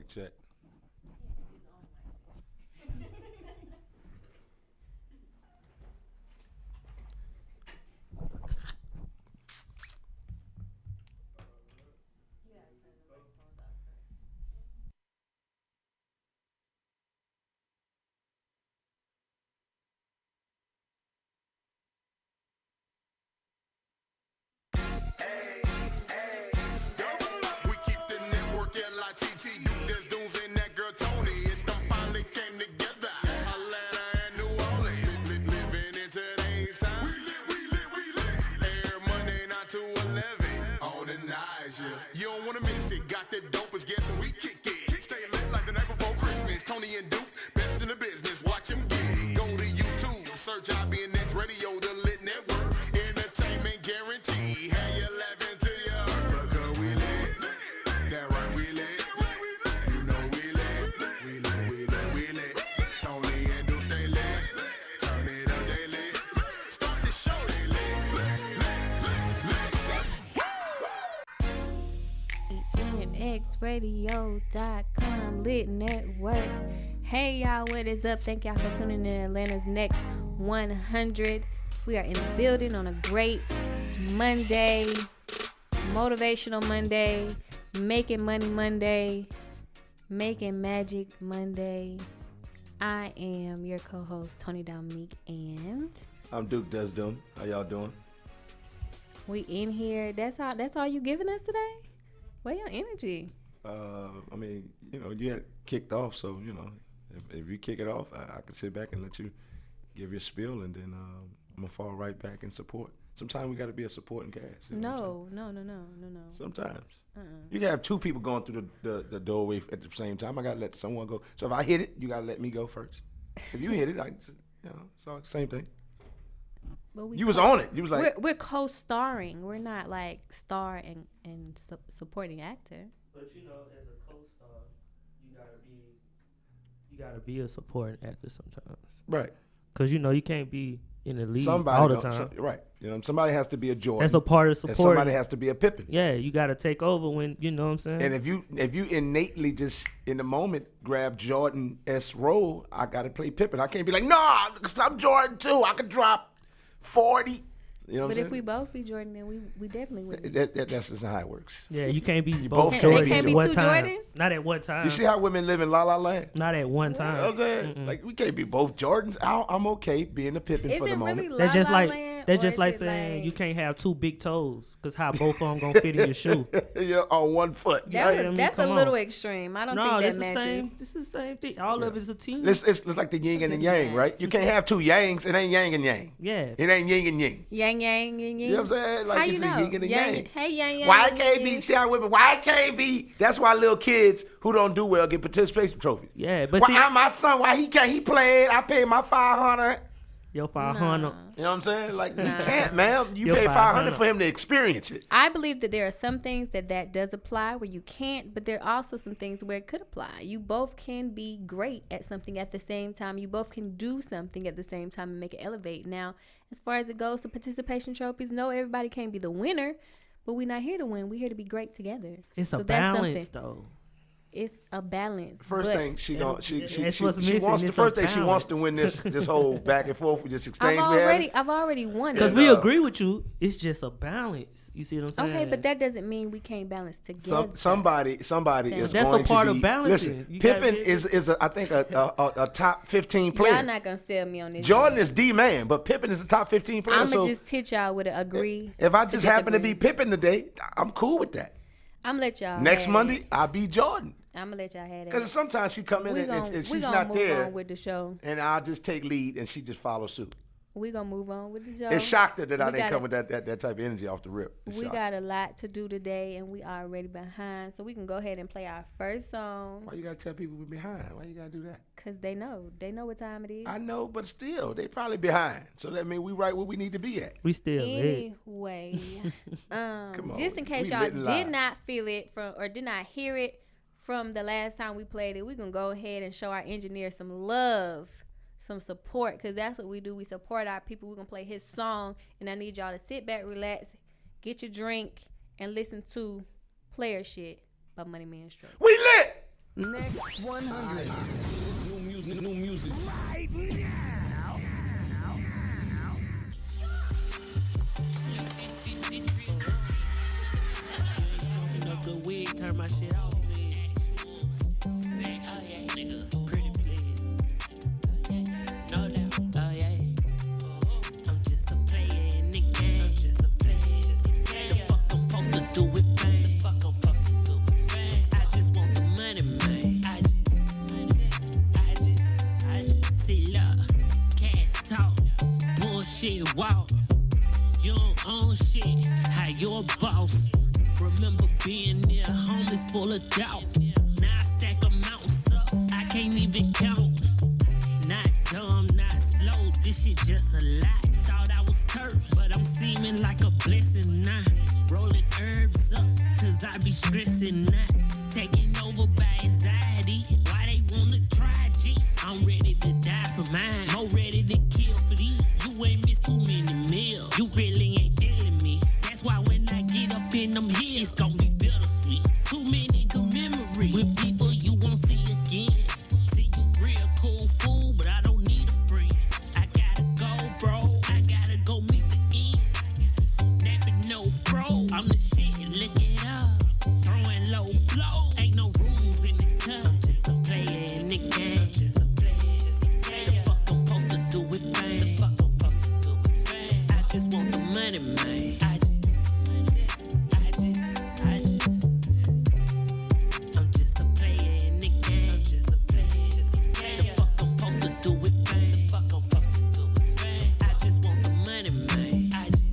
check. We keep the network L.I.T.T. There's dudes in that girl Toni. It's them finally came together. Atlanta and New Orleans. Living in today's time. We lit. Air Monday 9 to 11 on the night shift. You don't wanna miss it. Got the dopest guess and we kick it. Stay lit like the night before Christmas. Toni and Duke, best in the business. Watch them get it. Go to YouTube, search IBNX Radio, the Lit Network. Entertainment guarantee. Have you laughing to your heart because we lit. That right, we lit. You know we lit. Toni and Duke stay lit. Turn it up, they lit. Start the show, they lit. MoneymaneStroke.com Lit Network. Hey y'all, what is up? Thank y'all for tuning in Atlanta's Next 100. We are in the building on a great Monday, motivational Monday, making money Monday, making magic Monday. I am your co-host Toni Dominique, and I'm Duke Desdum. How y'all doing? we in here. That's all you giving us today? Where your energy? I mean, you had kicked off, so if you kick it off, I can sit back and let you give your spiel, and then I'm gonna fall right back in support. Sometimes we got to be a supporting cast. No. Sometimes you can have two people going through the doorway at the same time. I gotta let someone go. So if I hit it, you gotta let me go first. If you hit it, it's all the same thing. But You was on it. You was like, we're co-starring. We're not like star and supporting actor. But as a co-star, you gotta be a supporting actor sometimes. right. Cause you can't be in the lead Somebody all the time. right. Somebody has to be a Jordan. That's a part of and supporting. somebody has to be a Pippen. Yeah, you gotta take over when you know what I'm saying. And if you innately just in the moment grab Jordan-esque role, I gotta play Pippen. I can't be like, nah, 'cause I'm Jordan too. I could drop 40. You know what I'm But saying? if we both be Jordan, then we definitely would. That's just not how it works. yeah, you can't be both both Jordans. Jordans Can't at be one two time. Jordans? Not at one time. You see how women live in La La Land? Not at one time. You know what I'm saying? Like, we can't be both Jordans. I'm okay being a Pippen Is for the it moment. really La That's just La like Land, that's or just is like it saying you like- can't have two big toes because how both of them gonna fit in your shoe. On one foot. That's a come little on. extreme. I don't No, think that's that the matches. same. This is the same thing. All of it's a team. It's like the yin and the yang, right? You can't have two yangs. It ain't yang and yang. Yeah. It ain't yin and yang. Yang yang yang yang. You know what I'm saying? Like, How it's you a know? yin and a yang. Hey yang yang. Why it yang, can't yang. be? See how women? Why it can't be? That's why little kids who don't do well get participation trophies. Yeah, but Why see, my son? Why he can't? He played. I paid my $500. your 500. You know what I'm saying? Like, he can't, man. You Your pay $500 $500 for him to experience it. I believe that there are some things that does apply where you can't, but there are also some things where it could apply. You both can be great at something at the same time. You both can do something at the same time and make it elevate. Now, as far as it goes to participation trophies, no, everybody can't be the winner, but we're not here to win. We're here to be great together. It's So a that's balance, something. though. It's a balance. First but thing she wants what's she missing. wants the It's first a thing she wants to balance. win this whole back and forth with this exchange we have. I've already won Because it. we no. agree with you. It's just a balance. You see what I'm saying? Okay, but that doesn't mean we can't balance together. Somebody is That's going a part to of be. balancing. Listen, You gotta Pippen be- is I think a top 15 player. Y'all not gonna sell me on this. Jordan is D man, but Pippen is a top 15 player. I'm so gonna just hit y'all with an agree. if I just happen to be disagree. Pippen today, I'm cool with that. I'm gonna let y'all. Next have Monday, it. I'll be Jordan. I'm gonna let y'all have Because it. sometimes she come in We and gonna she's move not there, on with the show. and I'll just take lead, and she just follow suit. We gonna move on with the show. It shocked her that I We didn't gotta- come with that type of energy off the rip. It We shocked got a lot to do today, and we already behind. So we can go ahead and play our first song, Why you gotta tell people we're behind? Why you gotta do that? cause they know what time it is. I know, but still, they probably behind. So that means we right where we need to be at. We still lit. Anyway, Come on, just in case we y'all lit and live. did not feel it from or did not hear it from the last time we played it, we're gonna go ahead and show our engineer some love, some support, because that's what we do. We support our people. We're gonna play his song, and I need y'all to sit back, relax, get your drink, and listen to Player Shit by MoneymaneStroke. We lit. Next 100. New music. Right now. No good wig, turn my shit off, please. Facts, nigga, pretty please. No doubt, oh yeah. I'm just a player in the game. I'm just a player. The fuck I'm supposed to do with fame? The fuck I'm supposed to do with fame? I just want the money, man. I just see love, cash talk, bullshit walk. You don't own shit, how you a boss? Remember being near homeless full of doubt. Now I stack amounts up, I can't even count. Not dumb, not slow, this shit just a lot. Thought I was cursed, but I'm seeming like a blessing now. Rolling herbs up, cause I be stressing not. Taking over by anxiety, why they wanna try G? I'm ready to die for mine, more ready to kill for these. You ain't missed too many meals, you really ain't feeling me. That's why when I get up in them hills, it's gon' be bittersweet. Too many good memories with people you won't see again. See you real cool fool, but I don't need a friend. I gotta go, bro. I gotta go meet the ends. Napping no fro. I'm the shit, look it up. Throwing low blow. Ain't no rules in the cup. I'm just a player in the game. I'm just a player. The fuck I'm supposed to do with fame? The fuck I'm supposed to do with fame? I just want the money, man. I'm just a player in the game. I'm just a player. The fuck I'm supposed to do with fame? The fuck I'm supposed to do with fame? I just want the money, man. I just.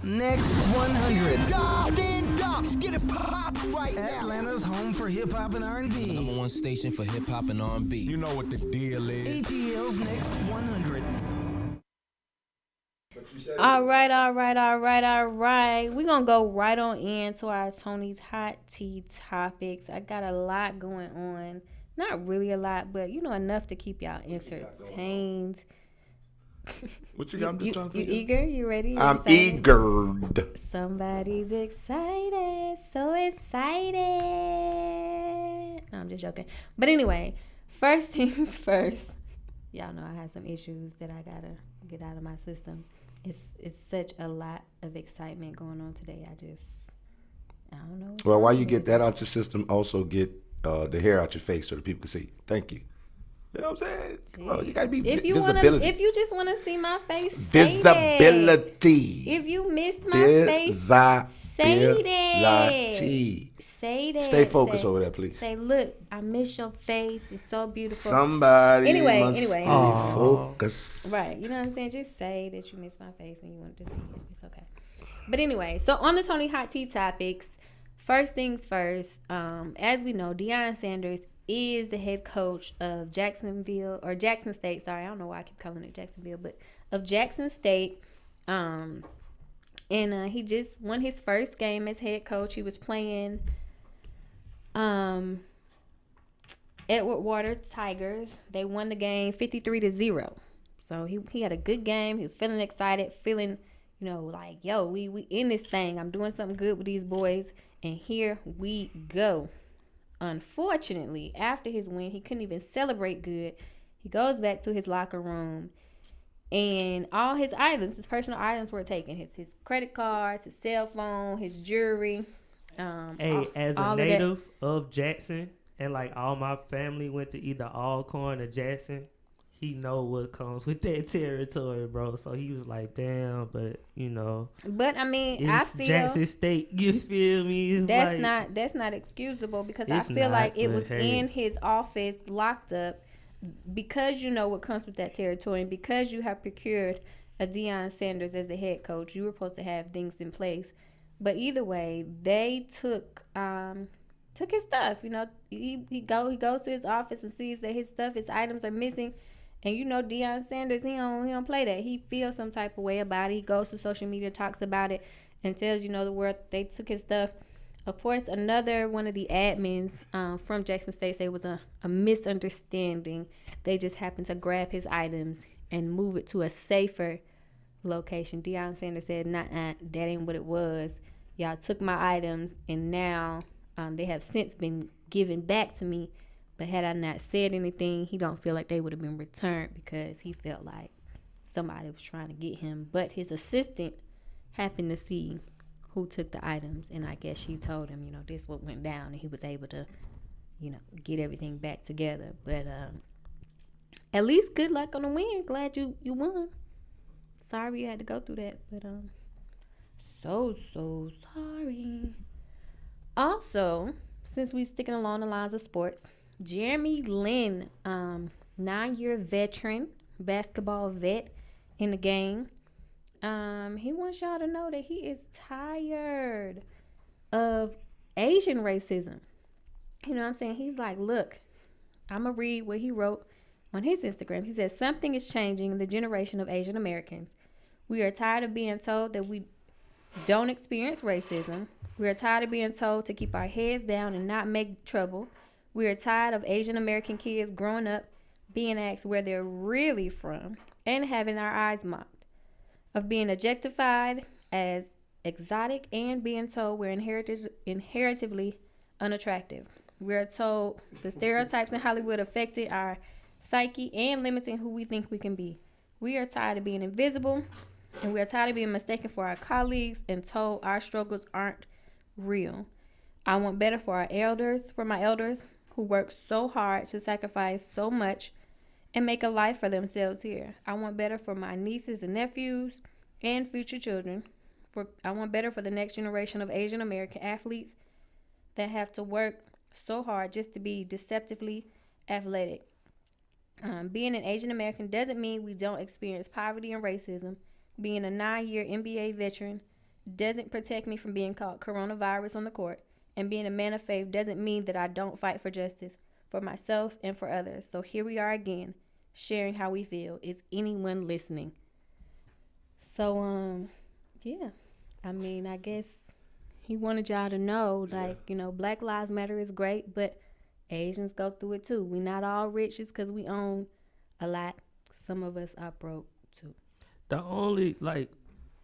Next 100. Stand up, get it pop right now. Atlanta's home for hip hop and R&B. Number one station for hip hop and R&B. You know what the deal is. ATL's Next 100. All right. We're going to go right on into our Tony's Hot Tea topics. I got a lot going on. Not really a lot, but, enough to keep y'all entertained. What you got? I'm just trying to You figure. eager? You ready? I'm excited? eager. Somebody's excited. So excited. No, I'm just joking. But anyway, first things first. Y'all know I have some issues that I got to get out of my system. It's such a lot of excitement going on today. I don't know. Well, while you get that out your system, also get the hair out your face so that people can see. Thank you. You know what I'm saying? Well, you gotta be visibility. If you just want to see my face, Visibility. If you missed my face, say that. Say that. Stay focused over there, please. Say, look, I miss your face. It's so beautiful. Somebody must anyway. stay focused. Right. You know what I'm saying? Just say that you miss my face and you want to see it. It's okay. But anyway, so on the Tony Hot Tea topics, first things first, as we know, Deion Sanders is the head coach of Jackson State. Sorry, I don't know why I keep calling it Jacksonville, but of Jackson State. And he just won his first game as head coach. He was playing Edward Water Tigers. They won the game 53-0. So he had a good game. He was feeling excited, feeling, like, yo, we in this thing. I'm doing something good with these boys. And here we go. Unfortunately, after his win, he couldn't even celebrate good. He goes back to his locker room, and all his items, his personal items, were taken. His credit cards, his cell phone, his jewelry. As a native of Jackson, and like all my family went to either Alcorn or Jackson, he know what comes with that territory, bro. So he was like, damn, but But I mean, I feel Jackson State, you feel me? It's that's not excusable, because I feel like it was in his office locked up, because you know what comes with that territory, and because you have procured a Deion Sanders as the head coach, you were supposed to have things in place. But either way, they took his stuff. He goes to his office and sees that his items are missing. And you know, Deion Sanders, he don't play that. He feels some type of way about it. He goes to social media, talks about it, and tells, you know, the world they took his stuff. Of course, another one of the admins from Jackson State said it was a misunderstanding. They just happened to grab his items and move it to a safer location. Deion Sanders said, nah, that ain't what it was. Y'all took my items, and now they have since been given back to me. But had I not said anything, he don't feel like they would have been returned because he felt like somebody was trying to get him. But his assistant happened to see who took the items, and I guess she told him, you know, this what went down, and he was able to, you know, get everything back together. But at least good luck on the win. Glad you won. Sorry you had to go through that, but so sorry. Also, since we sticking along the lines of sports, Jeremy Lin, 9-year veteran, basketball vet in the game. He wants y'all to know that he is tired of Asian racism. You know what I'm saying? He's like, look, I'm going to read what he wrote on his Instagram. He says, something is changing in the generation of Asian Americans. We are tired of being told that we don't experience racism. We are tired of being told to keep our heads down and not make trouble. We are tired of Asian American kids growing up being asked where they're really from and having our eyes mocked. Of being objectified as exotic and being told we're inheritively unattractive. We're told the stereotypes in Hollywood affecting our psyche and limiting who we think we can be. We are tired of being invisible, and we are tired of being mistaken for our colleagues and told our struggles aren't real. I want better for our elders, for my elders who work so hard to sacrifice so much and make a life for themselves here. I want better for my nieces and nephews and future children. I want better for the next generation of Asian American athletes that have to work so hard just to be deceptively athletic. Being an Asian American doesn't mean we don't experience poverty and racism. Being a 9-year NBA veteran doesn't protect me from being caught coronavirus on the court. And being a man of faith doesn't mean that I don't fight for justice for myself and for others. So here we are again, sharing how we feel. Is anyone listening? So, yeah. I mean, I guess he wanted y'all to know, like, you know, Black Lives Matter is great, but Asians go through it too. We not all rich just because we own a lot. Some of us are broke too. The only, like,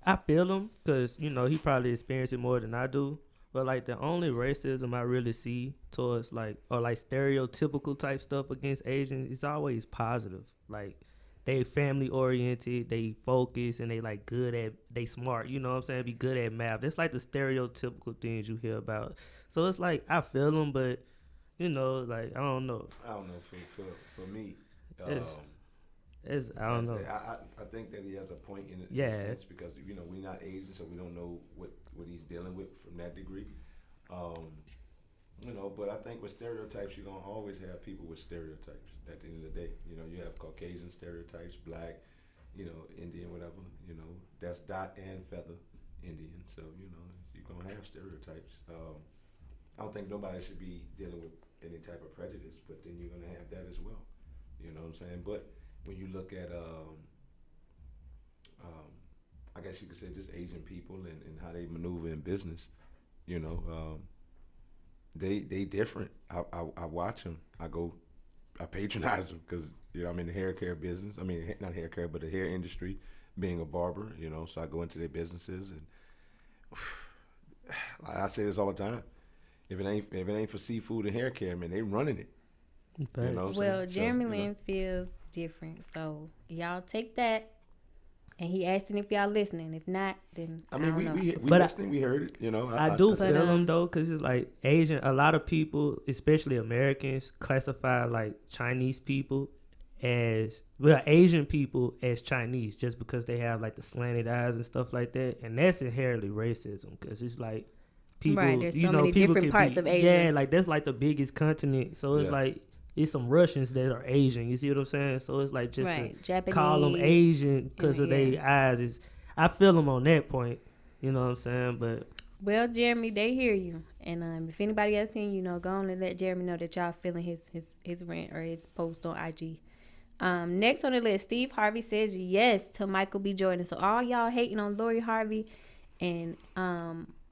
I feel him because, you know, he probably experienced it more than I do. But, like, the only racism I really see towards, like, or, like, stereotypical type stuff against Asians is always positive. Like, they family-oriented, they focus, and they, like, they smart, you know what I'm saying? Be good at math. That's, like, the stereotypical things you hear about. So, it's like, I feel them, but, you know, like, I don't know. I don't know. For me, I don't know. I think that he has a point in a sense because, you know, we're not Asian, so we don't know what he's dealing with from that degree. You know, but I think with stereotypes, you're going to always have people with stereotypes at the end of the day. You know, you have Caucasian stereotypes, black, you know, Indian, whatever, you know, that's dot and feather Indian. So, you know, you're going to have stereotypes. I don't think nobody should be dealing with any type of prejudice, but then you're going to have that as well. You know what I'm saying? But when you look at, I guess you could say just Asian people and how they maneuver in business, you know, they different. I watch them. I patronize them because, you know, I'm in the hair care business. I mean, not hair care, but the hair industry, being a barber, you know, so I go into their businesses and I say this all the time. If it ain't for seafood and hair care, man, they running it. Okay. You know what I'm Well, saying? Jeremy Lin feels different. So y'all take that. And he asking if y'all listening. If not, then I mean, we listening. We heard it. You know, I do feel him though, because it's like Asian. A lot of people, especially Americans, classify like Chinese people as Asian people as Chinese just because they have like the slanted eyes and stuff like that, and that's inherently racism because it's like people. Right, there's you so know, many people different parts of Asia. Yeah, like that's like the biggest continent. So it's like. It's some Russians that are Asian. You see what I'm saying? So it's like just to call them Asian because of their eyes. I feel them on that point. You know what I'm saying? But well, Jeremy, they hear you. And if anybody else hearing you, know, go on and let Jeremy know that y'all feeling his rant or his post on IG. Next on the list, Steve Harvey says yes to Michael B. Jordan. So all y'all hating on Lori Harvey and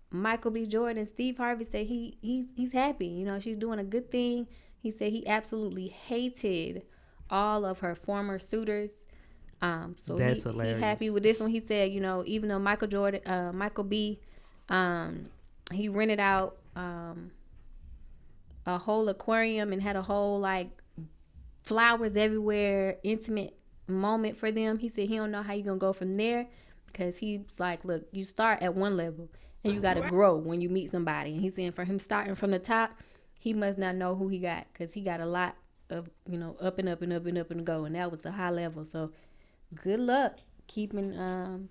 Michael B. Jordan, Steve Harvey said he's happy. You know, she's doing a good thing. He said he absolutely hated all of her former suitors. So That's he hilarious. happy with this one. He said, you know, even though Michael B. He rented out a whole aquarium and had a whole like flowers everywhere, intimate moment for them. He said he don't know how you gonna go from there because he's like, look, you start at one level and you gotta grow when you meet somebody. And he's saying for him starting from the top, he must not know who he got because he got a lot of, you know, up and up and up and up and go, and that was a high level. So good luck keeping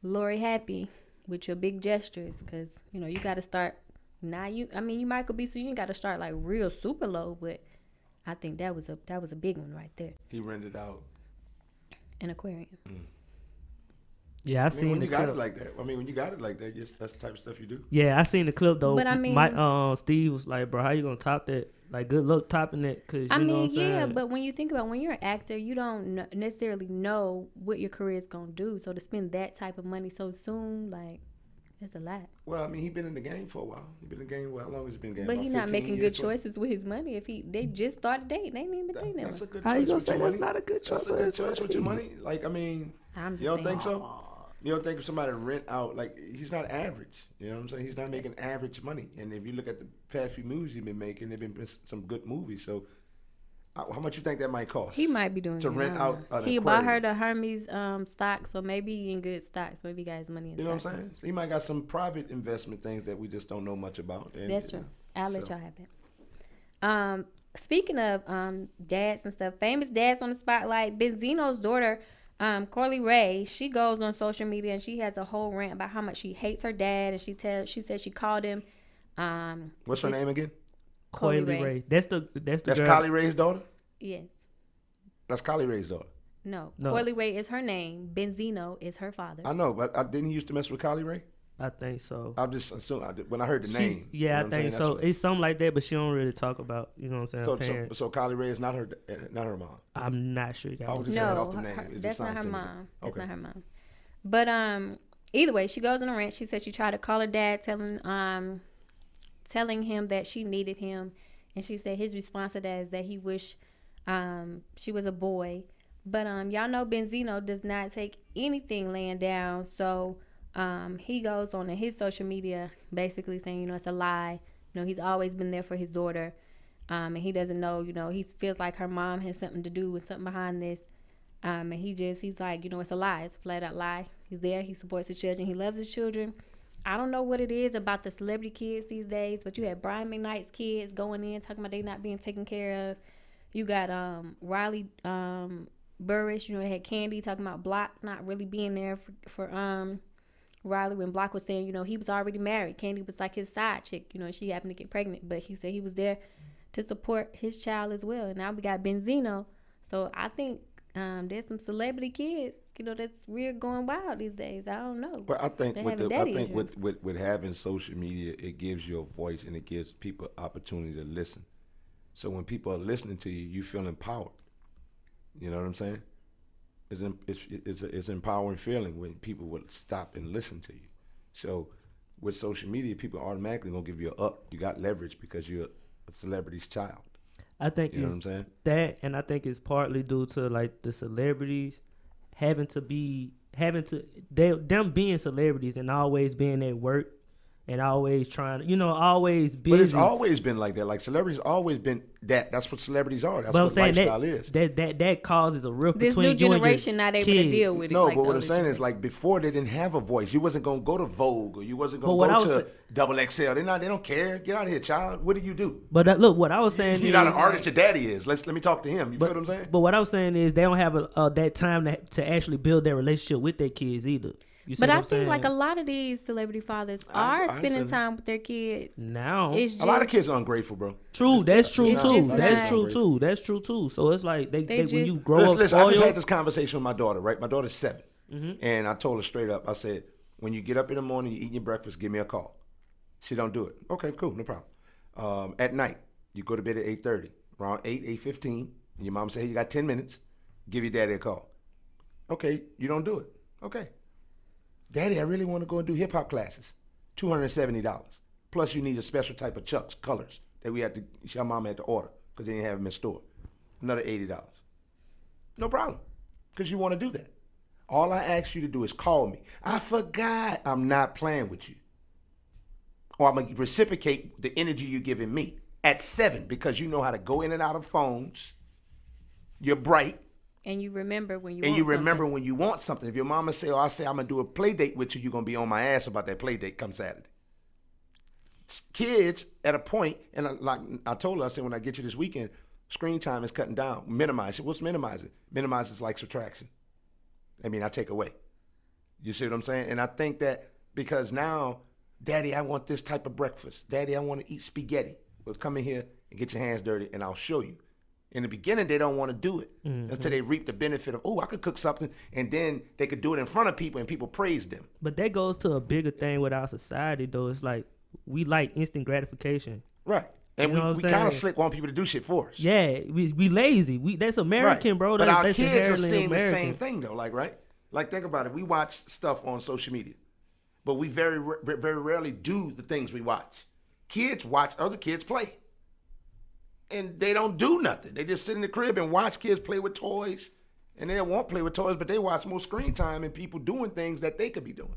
Lori happy with your big gestures, because you know you got to start now. You might could be, so you ain't got to start like real super low, but I think that was a big one right there. He rented out an aquarium. Yeah, I seen when the you got clip. it like that. I mean, when you got it like that, that's the type of stuff you do. Yeah, I seen the clip though. But I mean, Steve was like, "Bro, how you gonna top that? Like, good luck topping that." Cause you know what I'm saying? But when you think about when you're an actor, you don't necessarily know what your career is gonna do. So to spend that type of money so soon, like, it's a lot. Well, I mean, he been in the game for a while. He been in the game. How long has he been in the game? But About he's not 15 making years, good choices with his money. They just started dating, they ain't even been dating. That's a good How you choice gonna with say your that's money. not a good choice? That's a good choice with your money. Like, I mean, I'm just you don't saying. think so? You don't think if somebody rent out, like, he's not average. You know what I'm saying? He's not making average money. And if you look at the past few movies he's been making, they've been some good movies. So how much you think that might cost? He might be doing to it, rent out an He aquarium. bought her the Hermes stock, so maybe he in good stocks. Maybe he got his money in You know what I'm stocks. saying? So he might got some private investment things that we just don't know much about. And, That's true. I'll let y'all have that. Speaking of dads and stuff, famous dads on the spotlight. Benzino's daughter, Corley Ray, she goes on social media and she has a whole rant about how much she hates her dad, and she said she called him. What's her name again? Corley Coily Ray. Ray. That's That's girl. Kylie Ray's daughter? Yes. That's Kylie Ray's daughter. No. No. Corley Ray is her name. Benzino is her father. I know, but didn't he used to mess with Kylie Ray? I think so. I just assume when I heard the name. Yeah, you know I what I'm think saying? so. That's It's something like that, but she don't really talk about. You know what I'm saying? what- her parents. so Kylie Ray is not her mom. I'm not sure. I was just saying off No, the name. It just that's not sounds her similar. mom. That's Okay. not her mom. But either way, she goes on a rant. She said she tried to call her dad, telling him that she needed him, and she said his response to that is that he wished she was a boy. But y'all know Benzino does not take anything laying down, so he goes on to his social media basically saying, you know, it's a lie. You know, he's always been there for his daughter, and he doesn't know, you know, he feels like her mom has something to do with something behind this. And he's like, you know, it's a lie. It's a flat out lie. He's there. He supports his children. He loves his children. I don't know what it is about the celebrity kids these days, but you had Brian McKnight's kids going in talking about they not being taken care of. You got Riley Burrish, you know, had Candy talking about Block not really being there for Riley when Block was saying, you know, he was already married. Candy was like his side chick, you know, and she happened to get pregnant, but he said he was there to support his child as well. And now we got Benzino. So I think there's some celebrity kids, you know, that's real going wild these days. I don't know. But I think They're with having social media, it gives you a voice and it gives people opportunity to listen. So when people are listening to you, you feel empowered. You know what I'm saying? It's an empowering feeling when people will stop and listen to you. So with social media, people automatically gonna give you a up. You got leverage because you're a celebrity's child. I think You know what I'm saying? that, and I think it's partly due to like the celebrities them being celebrities and always being at work and always trying, you know, always busy. But it's always been like that. Like celebrities always been that. That's what celebrities are. That's But I'm what saying lifestyle is. that causes a rift This between new you and your generation not able to kids. deal with it. No, like but the what I'm older saying is generation. like before they didn't have a voice. You wasn't gonna go to Vogue or you wasn't But gonna what I go was to Double XL. They don't care. Get out of here, child. What do you do? But look, what I was saying You're is not an artist. Your daddy is. Let me talk to him. You But, feel what I'm saying? but what I was saying is they don't have that time to actually build their relationship with their kids either. You see But what I I'm think saying? like a lot of these celebrity fathers I are spending understand. time with their kids. now It's just, A lot of kids are ungrateful, bro. true. That's true It's too. just That's not- true too. That's true too. So it's like they when just- you grow up Listen, I just spoiled. had this conversation with my daughter, right? My daughter's 7. And I told her straight up, I said, when you get up in the morning, you eat your breakfast, give me a call. She don't do it. Okay, cool, no problem. At night, you go to bed at 8:30. Around 8:15, and your mom say, hey, you got 10 minutes. Give your daddy a call. Okay, you don't do it. Okay. Daddy, I really want to go and do hip-hop classes. $270. Plus you need a special type of Chucks, colors, that your mama had to order because they didn't have them in store. Another $80. No problem, because you want to do that. All I ask you to do is call me. I forgot. I'm not playing with you. Or I'm going to reciprocate the energy you're giving me at 7 because you know how to go in and out of phones. You're bright. And you remember when you when you want something. If your mama say, I'm going to do a play date with you, you're going to be on my ass about that play date come Saturday. Kids at a point, and like I told her, I said, when I get you this weekend, screen time is cutting down. Minimize it. What's minimizing? Minimize is like subtraction. I take away. You see what I'm saying? And I think that because now, Daddy, I want this type of breakfast. Daddy, I want to eat spaghetti. Well, come in here and get your hands dirty, and I'll show you. In the beginning, they don't want to do it until they reap the benefit of, I could cook something, and then they could do it in front of people, and people praise them. But that goes to a bigger thing with our society, though. It's like we like instant gratification. Right. And we kind of slick want people to do shit for us. Yeah, we lazy. That's American, right. bro. But our that's kids are seeing American. the same thing, though. Right? Like, think about it. We watch stuff on social media, but we very rarely do the things we watch. Kids watch other kids play. And they don't do nothing. They just sit in the crib and watch kids play with toys. And they won't play with toys, but they watch more screen time and people doing things that they could be doing.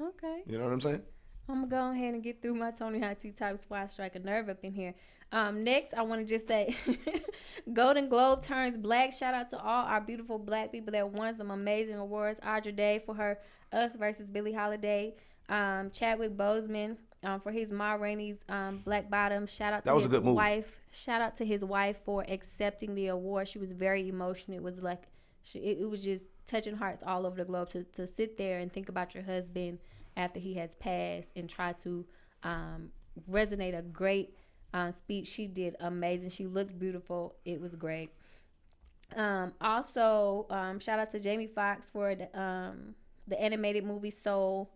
Okay. You know what I'm saying? I'm going to go ahead and get through my Toni T types before I strike a nerve up in here. Next, I want to just say Golden Globe turns black. Shout out to all our beautiful black people that won some amazing awards. Audra Day for her Us versus Billie Holiday. Chadwick Boseman for his Ma Rainey's Black Bottom. Shout out to his wife. Shout out to his wife for accepting the award. She was very emotional. It was like it was just touching hearts all over the globe to sit there and think about your husband after he has passed and try to resonate a great speech. She did amazing. She looked beautiful. It was great. Also, shout out to Jamie Foxx for the animated movie Soul.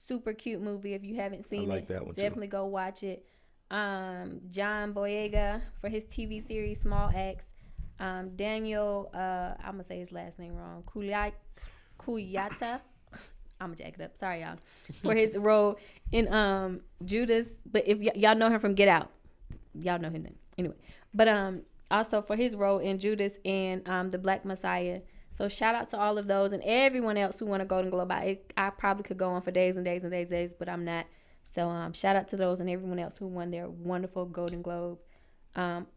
Super cute movie. If you haven't seen it, that one definitely go watch it. John Boyega for his TV series Small Axe. Daniel, I'm gonna say his last name wrong. Kuyata. I'm gonna jack it up. Sorry, y'all. For his role in Judas, but if y'all know him from Get Out, y'all know his name anyway. But also for his role in Judas and the Black Messiah. So shout out to all of those and everyone else who won a Golden Globe. I probably could go on for days and days and days, but I'm not. So shout out to those and everyone else who won their wonderful Golden Globe.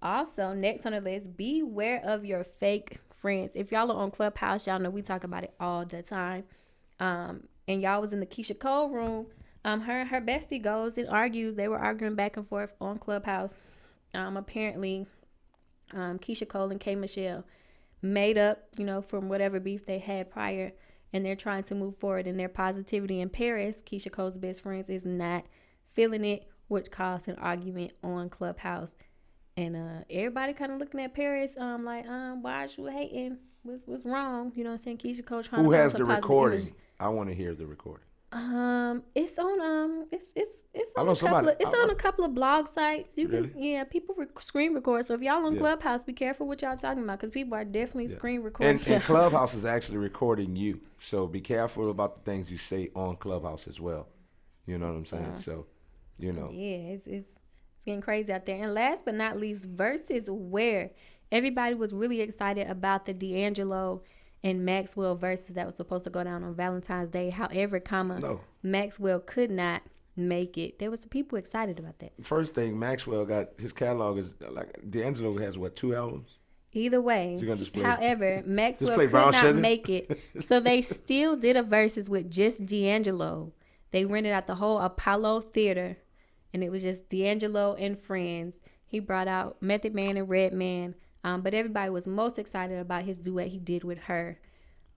Also, next on the list, beware of your fake friends. If y'all are on Clubhouse, y'all know we talk about it all the time. And y'all was in the Keisha Cole room. Her bestie goes and argues. They were arguing back and forth on Clubhouse. Apparently, Keisha Cole and K. Michelle made up, from whatever beef they had prior, and they're trying to move forward in their positivity. In Paris, Keisha Cole's best friends is not feeling it, which caused an argument on Clubhouse. And everybody kind of looking at Paris, like, why is you hating? What's wrong? You know what I'm saying? Keisha Cole trying Who to has the recording? Image. I want to hear the recording. It's on it's on a couple of blog sites. You can people screen record. So if y'all on Clubhouse, be careful what y'all talking about because people are definitely screen recording. And Clubhouse is actually recording you, so be careful about the things you say on Clubhouse as well. You know what I'm saying? So, Yeah, it's getting crazy out there. And last but not least, Versus, where everybody was really excited about the D'Angelo and Maxwell versus that was supposed to go down on Valentine's Day. However, Maxwell could not make it. There was some people excited about that. First thing, Maxwell got his catalog is like D'Angelo has 2 albums? Either way. However, Maxwell could not make it. So they still did a versus with just D'Angelo. They rented out the whole Apollo Theater and it was just D'Angelo and friends. He brought out Method Man and Redman. But everybody was most excited about his duet he did with her.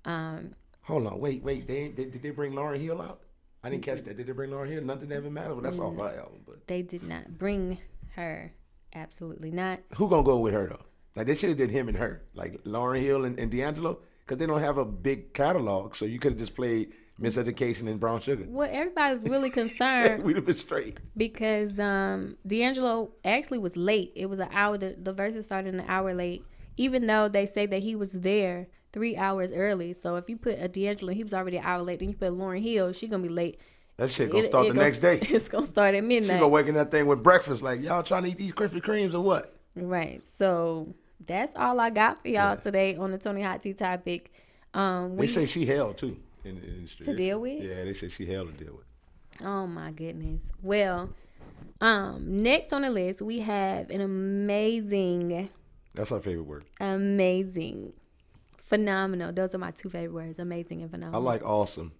Hold on, wait. Did they bring Lauryn Hill out? I didn't catch that. Did they bring Lauryn Hill? Nothing ever mattered. Well, that's off her album. But they did not bring her. Absolutely not. Who gonna go with her though? Like they should have did him and her, like Lauryn Hill and D'Angelo, because they don't have a big catalog. So you could have just played Miseducation and Brown Sugar. Well, everybody was really concerned. We'd have been straight. Because D'Angelo actually was late. It was an hour. The verses started an hour late. even though they say that he was there 3 hours early. So if you put a D'Angelo, he was already an hour late. Then you put Lauryn Hill, she gonna be late. That shit gonna start the next day. It's gonna start at midnight. She gonna wake in that thing with breakfast like, y'all trying to eat these Krispy Kremes or what? Right. So that's all I got for y'all today on the Toni Hot Tea topic. They say she hell too in the industry. To deal with? Yeah, they say she hell to deal with. Oh my goodness. Well, next on the list we have an amazing. That's our favorite word. Amazing. Phenomenal. Those are my two favorite words. Amazing and phenomenal. I like awesome,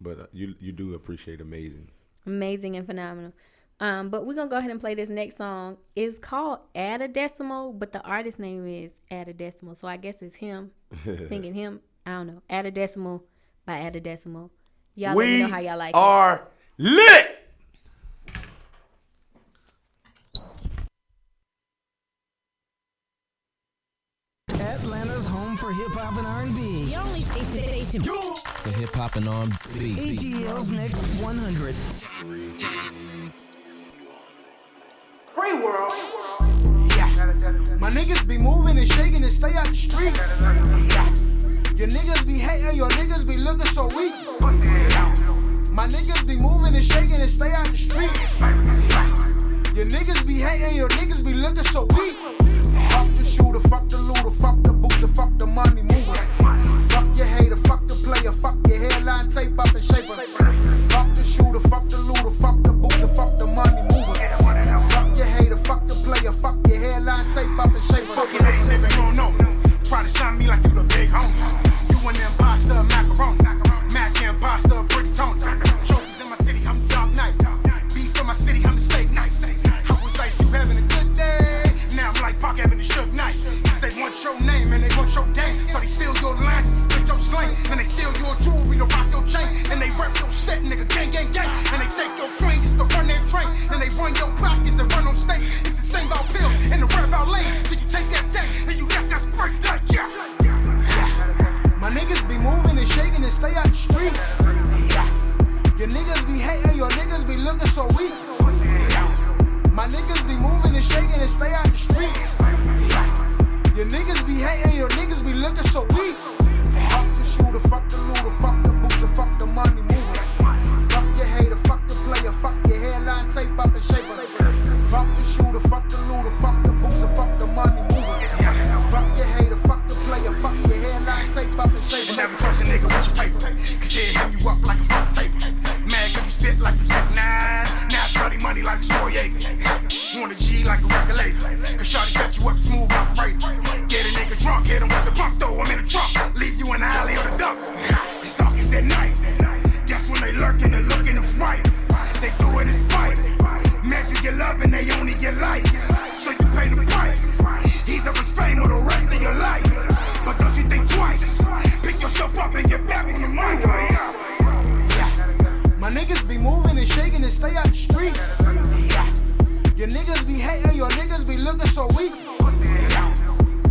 but you do appreciate amazing. Amazing and phenomenal. But we're going to go ahead and play this next song. It's called Add a Decimal, but the artist name is Add a Decimal. So I guess it's him singing him. I don't know. Add a Decimal by Add a Decimal. Y'all let me know how y'all like it. We are lit! Atlanta's home for hip-hop and R&B. The only station For hip hop and R&B. ATL's Next 100. Free world. Yeah. My niggas be moving and shaking and stay out the streets. Yeah. Your niggas be hating, your niggas be looking so weak. Yeah. My niggas be moving and shaking and stay out the streets. Yeah. Your niggas be hating, your niggas be looking so weak. Fuck the shooter, fuck the looter, fuck the booster, fuck the money mover. Fuck your hater, fuck the player, fuck your hairline, tape up and shaper. Fuck the shooter, fuck the looter, fuck the booster, fuck the money mover. Fuck your hater, fuck the player, fuck your hairline, tape up and shaper. Fuck your name, nigga, you don't know me. Try to shine me like you the big homie. You an imposter, macaroni. Mac imposter, pretty Toni. Trophies in my city, I'm the Dark Knight. Beef in my city, I'm the Steak Knight. I was Ice Cube having a good day. Now I'm like Park having a Suge Knight. Cause they want your name and they want your game. So they steal your lines and split your slang. And they steal your jewelry to rock your chain. And they rep your set, nigga, gang, gang, gang. And they take your queen just to run their train. And they run your pockets and run on stage. It's the same about pills and the rap about lane. So you take that tech and you got that spray like yeah. My niggas be moving and shaking and stay out the streets. Yeah. Your niggas be hating, your niggas be looking so weak. Yeah. My niggas be moving and shaking and stay out the streets. Yeah. Your niggas be hating, your niggas be looking so weak. Fuck the shooter, fuck the looter, fuck the booster, fuck the money mover. Fuck your hater, fuck the player, fuck your hairline, tape up and shaper. Fuck the shooter, fuck the looter, fuck the booster, fuck the money mover. Fuck your hater, fuck the player, fuck your hairline, tape up and shaper. And never trust a nigga with your paper, cause he'll hem you up like a fucking tape. Mad cause you spit like you take 9. Now it's bloody money like a Smorgasbord. You want a G like a regulator, cause shawty set you up smooth operator. Get a nigga drunk, hit him with the pump, throw him in the trunk. Leave you in the alley or the dump. They stalkers at night, that's when they lurking and looking to fight. They do it in spite. Man, you get love and they only get likes. So you pay the price. Either it's fame or the rest of your life. But don't you think twice. Pick yourself up and get back on the mic. Yeah. My niggas be moving and shaking and stay out the streets. Yeah. Your niggas be hating, your niggas be looking so weak. Yeah.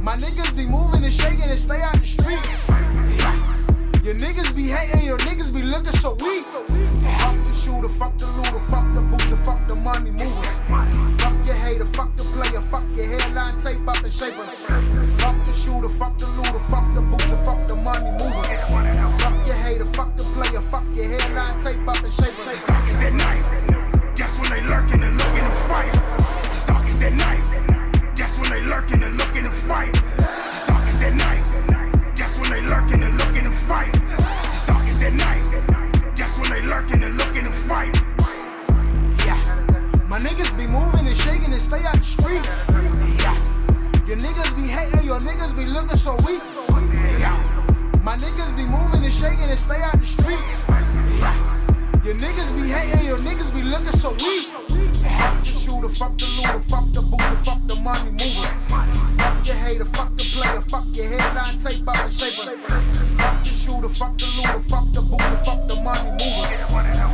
My niggas be moving and shaking and stay out the streets. Yeah. Your niggas be hating, your niggas be looking so weak. Fuck the shooter, fuck the looter, fuck the booster, fuck the money mover. Fuck your hater, fuck the player, fuck your hairline, tape up and shaper. Fuck the shooter, fuck the looter, fuck the booster, fuck the money mover. Fuck your hater, fuck the player, fuck your hairline, tape up and shaper. The stalkers at night, guess when they lurking and looking to fight. The stalkers at night, guess when they lurking and looking to fight. The stalkers at night, guess when they lurking and looking to fight. The stalkers at night, guess when they lurking and looking to fight. Yeah, my niggas be moving and shaking and stay out the streets. Yeah, your niggas be hating, your niggas be looking so weak. Yeah, my niggas be moving and shaking and stay out the streets. Yeah, your niggas be hating, your niggas be looking so weak. Fuck the shooter, fuck the looter, fuck the booster, fuck the money mover. Fuck your hater, fuck the player, fuck your hairline, tape up and shaper. Fuck the shooter, fuck the looter, fuck the booster, fuck the money mover.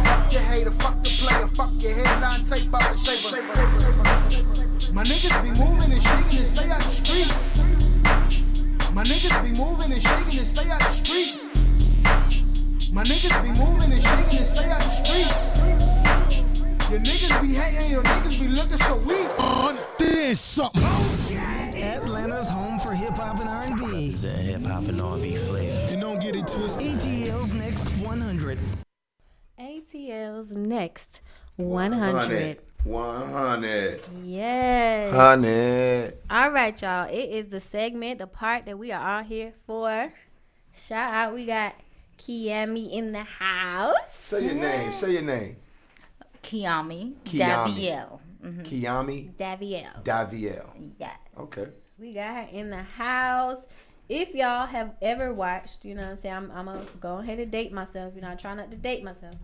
Fuck your hater, fuck the player, fuck your hairline, tape up and shaper. My niggas be moving and shaking and stay out the streets. My niggas be moving and shaking and stay out the streets. My niggas be moving and shaking and stay out the streets. Your niggas be hating, your niggas be looking so weak. There's something. Atlanta's home for hip-hop representing hip hop and R&B flavor. And don't get it twisted. ATL's Next 100. ATL's Next 100. 100. Yes. 100. All right, y'all. It is the segment, the part that we are all here for. Shout out. We got Kiami in the house. Say your name. Say your name. Kiami. Kiami. Daviel. Kiami Daviel. Daviel. Yes. Okay. We got her in the house. If y'all have ever watched, you know what I'm saying, I'm going to go ahead and date myself. You know, I try not to date myself.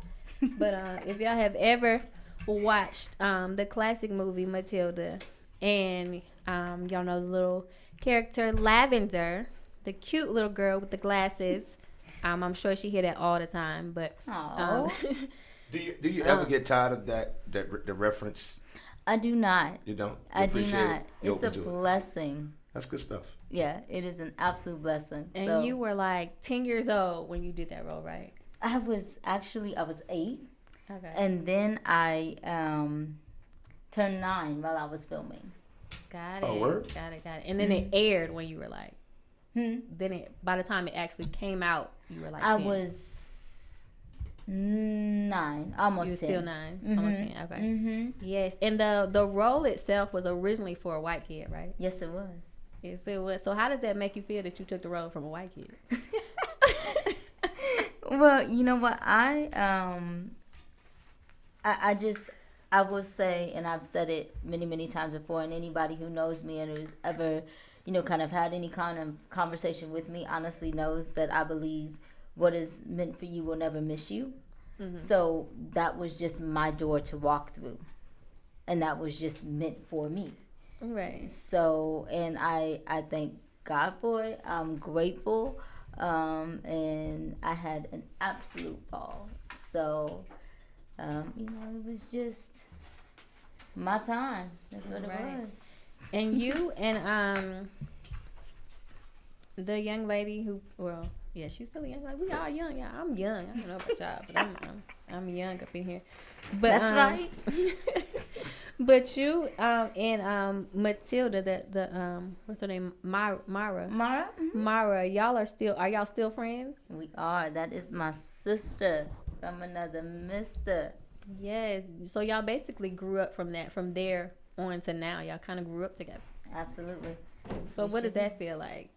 But if y'all have ever watched the classic movie Matilda, and y'all know the little character Lavender, the cute little girl with the glasses, I'm sure she hear that all the time. But do you ever get tired of the reference? I do not. You don't? I do not. It's a blessing. That's good stuff. Yeah, it is an absolute blessing. And so, you were like 10 years old when you did that role, right? I was 8. Okay. And then I turned 9 while I was filming. Got it. Oh, word? Got it. And then it aired when you were like, then by the time it actually came out, you were like 10. I was 9, almost You were 10. still 9, almost 10. Okay. Yes, and the role itself was originally for a white kid, right? Yes, it was. Yes, it was. So how does that make you feel that you took the role from a white kid? Well, you know what, I will say, and I've said it many times before, and anybody who knows me and who's ever, kind of had any kind of conversation with me honestly knows that I believe what is meant for you will never miss you. So that was just my door to walk through, and that was just meant for me. Right. So, and I thank God for it. I'm grateful, and I had an absolute ball. So, it was just my time. That's what it was. And you and the young lady who, well, yeah, she's still young. Like, we all young, yeah. I'm young. I don't know about y'all, but I'm young up in here. But that's right. But you and Matilda, the what's her name, Mara. Mara, are y'all still friends? We are. That is my sister from another mister. Yes. So y'all basically grew up from there on to now. Y'all kind of grew up together. Absolutely. So what does that feel like?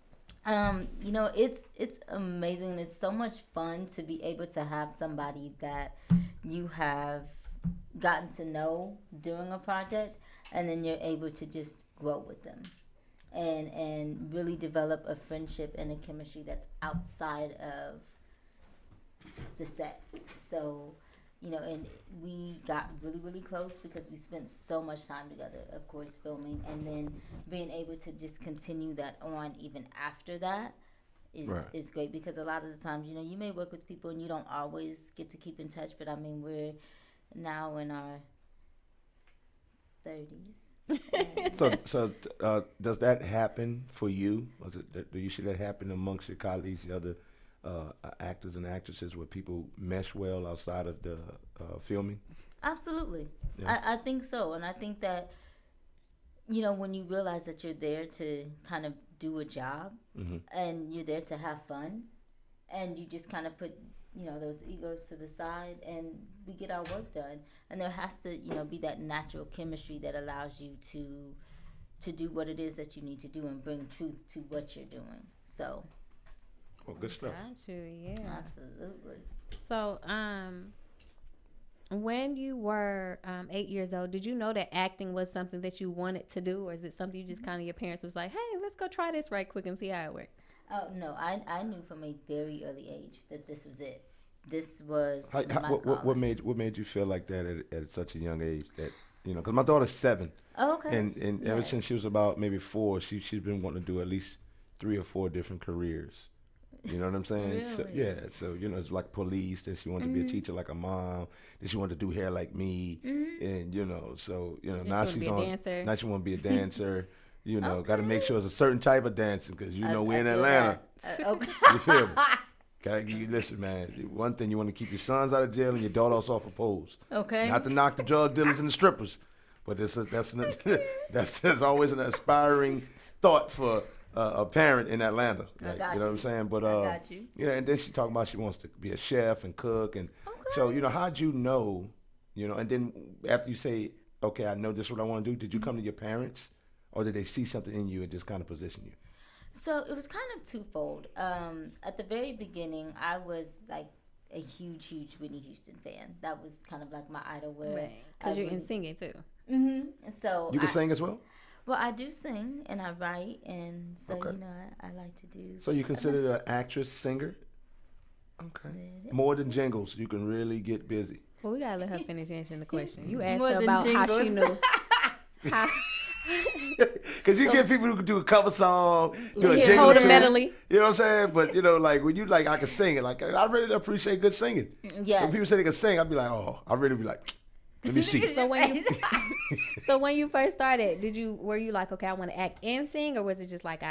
It's amazing, and it's so much fun to be able to have somebody that you have gotten to know during a project, and then you're able to just grow with them and really develop a friendship and a chemistry that's outside of the set. So, and we got really close because we spent so much time together, of course, filming, and then being able to just continue that on even after that is great, because a lot of the times, you may work with people and you don't always get to keep in touch, but I mean, we're now in our 30s. So does that happen for you? Do you see that happen amongst your colleagues, the other actors and actresses, where people mesh well outside of the filming? Absolutely. Yeah. I think so. And I think that, when you realize that you're there to kind of do a job, and you're there to have fun, and you just kind of put, those egos to the side, and we get our work done. And there has to, be that natural chemistry that allows you to do what it is that you need to do and bring truth to what you're doing. So... Well, good stuff. Got you, yeah. Absolutely. So, when you were 8 years old, did you know that acting was something that you wanted to do, or is it something you just kind of, your parents was like, hey, let's go try this right quick and see how it works? Oh, no, I knew from a very early age that this was it. This was what made you feel like that at such a young age? That, because my daughter's 7. Oh, okay. And ever since she was about maybe 4, she's been wanting to do at least 3 or 4 different careers. You know what I'm saying? Really? So, yeah. So, it's like police. Then she wanted to be a teacher like a mom. Then she wanted to do hair like me. And, so, now she's on. Dancer. Now she want to be a dancer. Okay. Got to make sure it's a certain type of dancing, because, we're in Atlanta. Okay. You feel me? Gotta give you, listen, man. One thing, you want to keep your sons out of jail and your daughters off of poles. Okay. Not to knock the drug dealers and the strippers, but that's always an aspiring thought for a parent in Atlanta. Like, got you know you. what I'm saying? But I got you. yeah, and then she talking about she wants to be a chef and cook, and so how'd you know? And then after you say, okay, I know this is what I want to do. Did you come to your parents, or did they see something in you and just kind of position you? So it was kind of twofold. At the very beginning, I was like a huge Whitney Houston fan. That was kind of like my idol. Because you can sing it too. So You can sing as well? Well, I do sing and I write, and so I like to do. So you consider an actress, singer? Okay. More than jingles, you can really get busy. Well, we gotta let her finish answering the question. You asked More her than about how she jingles. knew. Because you get people who can do a cover song, do a jingle hold a tune, medley. You know what I'm saying? But like when you like, I can sing it. Like I really appreciate good singing. Yes. So people say they can sing, I'd be like, oh, I really be like, let me see. So when you first started, were you like, okay, I want to act and sing, or was it just like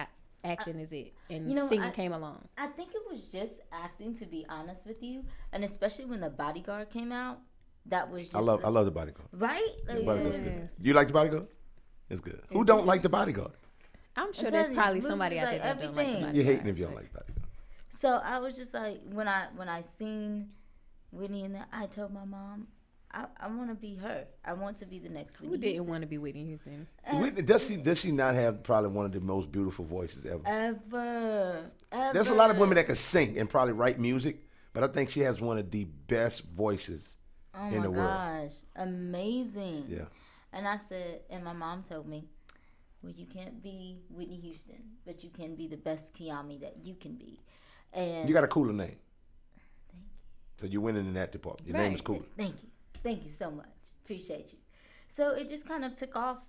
acting is it and singing came along? I think it was just acting, to be honest with you, and especially when The Bodyguard came out, that was just. I love The Bodyguard. Right? The Bodyguard's good. You like The Bodyguard? It's good. Who don't like The Bodyguard? I'm sure there's probably somebody out there that don't like The Bodyguard. You're hating if you don't like Bodyguard. So I was just like, when I seen Whitney in that, I told my mom, I want to be her. I want to be the next Whitney. Who didn't want to be Whitney Houston? Whitney, does she not have probably one of the most beautiful voices ever? Ever. There's a lot of women that can sing and probably write music, but I think she has one of the best voices in the world. Oh my gosh, amazing. Yeah. And I said, and my mom told me, well, you can't be Whitney Houston, but you can be the best Kiami that you can be. And you got a cooler name. Thank you. So you're winning in that department. Your name is cooler. Thank you. Thank you so much. Appreciate you. So it just kind of took off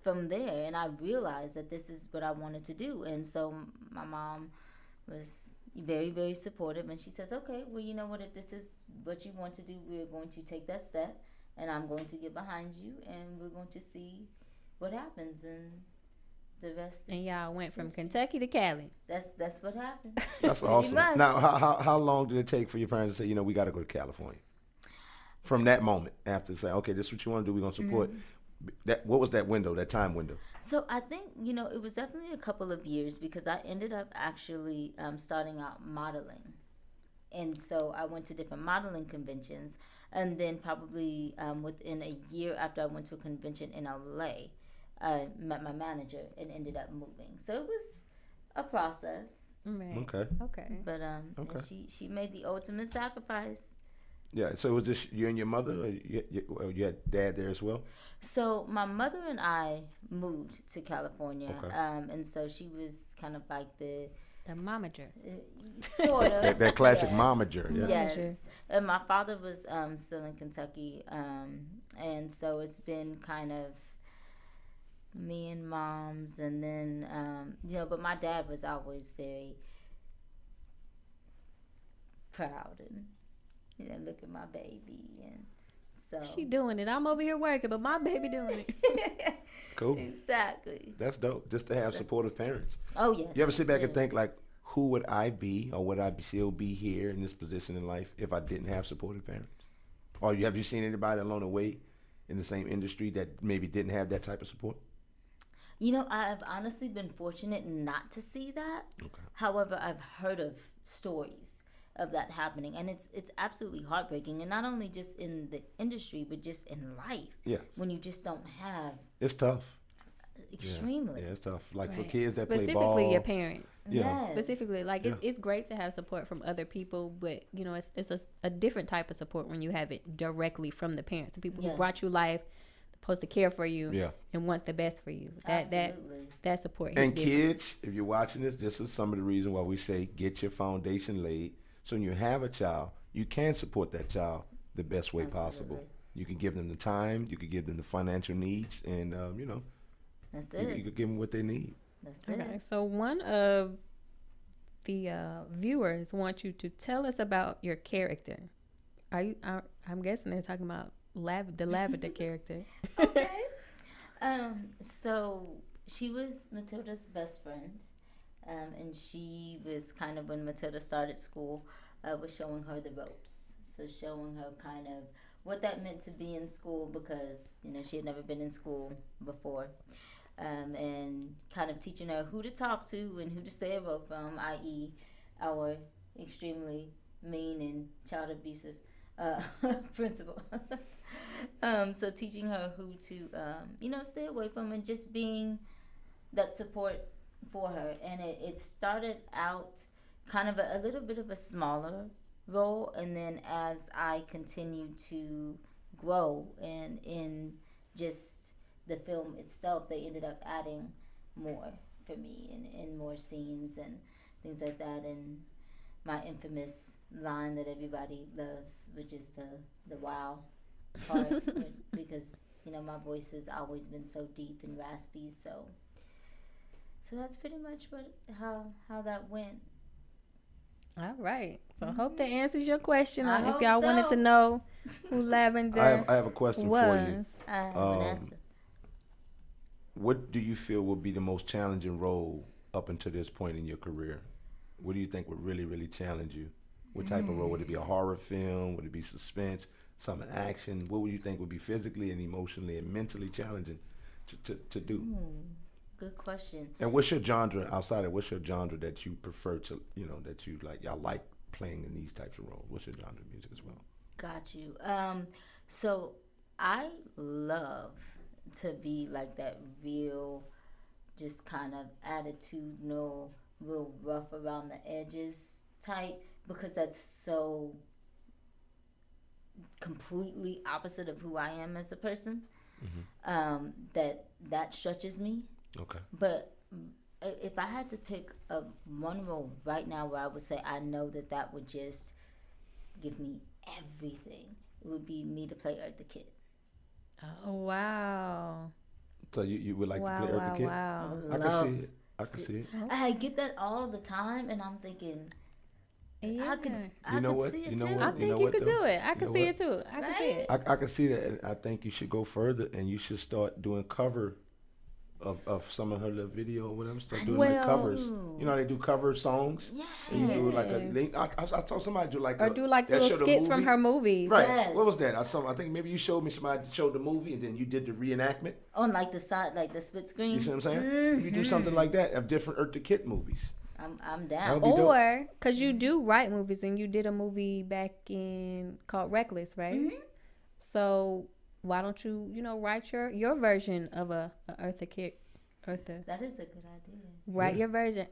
from there, and I realized that this is what I wanted to do. And so my mom was very, very supportive, and she says, okay, well, you know what, if this is what you want to do, we're going to take that step, and I'm going to get behind you, and we're going to see what happens, and the rest. And y'all went from Kentucky to Cali. That's what happened. That's awesome. Now, how long did it take for your parents to say, we got to go to California? From that moment, after saying, okay, this is what you want to do, we're going to support. What was that window, that time window? So I think, it was definitely a couple of years, because I ended up actually starting out modeling. And so I went to different modeling conventions. And then probably within a year after I went to a convention in L.A., I met my manager and ended up moving. So it was a process. Right. Okay. But she made the ultimate sacrifice. Yeah, so it was just you and your mother, or you had dad there as well? So my mother and I moved to California, Okay. and so she was kind of like the momager. Sort of. that classic momager, yeah. Yes. And my father was still in Kentucky, and so it's been kind of me and mom's, and then, but my dad was always very proud and, look at my baby, and so. She doing it. I'm over here working, but my baby doing it. Cool. Exactly. That's dope, just to have supportive parents. Oh, yes. You ever sit back and think, like, who would I be, or would I still be here in this position in life if I didn't have supportive parents? Or have you seen anybody along the way in the same industry that maybe didn't have that type of support? I've honestly been fortunate not to see that. Okay. However, I've heard of stories of that happening, and it's absolutely heartbreaking, and not only just in the industry, but just in life. Yeah. When you just don't have. It's tough. Extremely. Yeah, it's tough. Like Right. for kids that play ball. Specifically your parents. Yeah. Yes. Specifically, like it's great to have support from other people, but it's a different type of support when you have it directly from the parents, the people who brought you life, supposed to care for you, and want the best for you. That support. And kids, if you're watching this is some of the reason why we say get your foundation laid. So when you have a child, you can support that child the best way possible. You can give them the time, you can give them the financial needs, and That's it. You could give them what they need. That's it. Okay, so one of the viewers wants you to tell us about your character. I'm guessing they're talking about the Lavender character. Okay. So she was Matilda's best friend, and she was kind of, when Matilda started school, was showing her the ropes. So showing her kind of what that meant to be in school, because she had never been in school before. and kind of teaching her who to talk to and who to stay away from, i.e., our extremely mean and child abusive principal. So teaching her who to, stay away from and just being that support for her. And it started out kind of a little bit of a smaller role, and then as I continued to grow and in just the film itself, they ended up adding more for me and more scenes and things like that, and my infamous line that everybody loves, which is the wow part, because my voice has always been so deep and raspy, so that's pretty much how that went. All right. So I hope that answers your question. If y'all wanted to know who Lavender I have a question for you. I have an answer. What do you feel will be the most challenging role up until this point in your career? What do you think would really, really challenge you? What type of role? Would it be a horror film? Would it be suspense? Something action? What would you think would be physically and emotionally and mentally challenging to do? Good question. And what's your genre what's your genre that you prefer to, that you like, y'all like playing in these types of roles? What's your genre of music as well? Got you. So I love to be like that real, just kind of attitudinal, real rough around the edges type, because that's so completely opposite of who I am as a person. That stretches me. Okay. But if I had to pick one role right now where I would say I know that would just give me everything, it would be me to play L.I.T.T. Oh, wow. So you would like to play L.I.T.T? Wow. I can see it. I get that all the time, and I'm thinking, yeah. I could see it too. I think you could do it. I can see it too. I can see it. I can see that, and I think you should go further, and you should start doing cover of some of her little video or whatever. Start doing the covers. You know how they do cover songs? Yeah. And you do like a link. I saw somebody do like do like little skits from her movies. Right. Yes. What was that? I think maybe you showed me somebody showed the movie and then you did the reenactment. On like the side, like the split screen. You see what I'm saying? You do something like that of different L.I.T.T movies. I'm down. Or because you do write movies, and you did a movie back called Reckless, right? Mm-hmm. So why don't you write your version of a Eartha? That is a good idea. Write your version.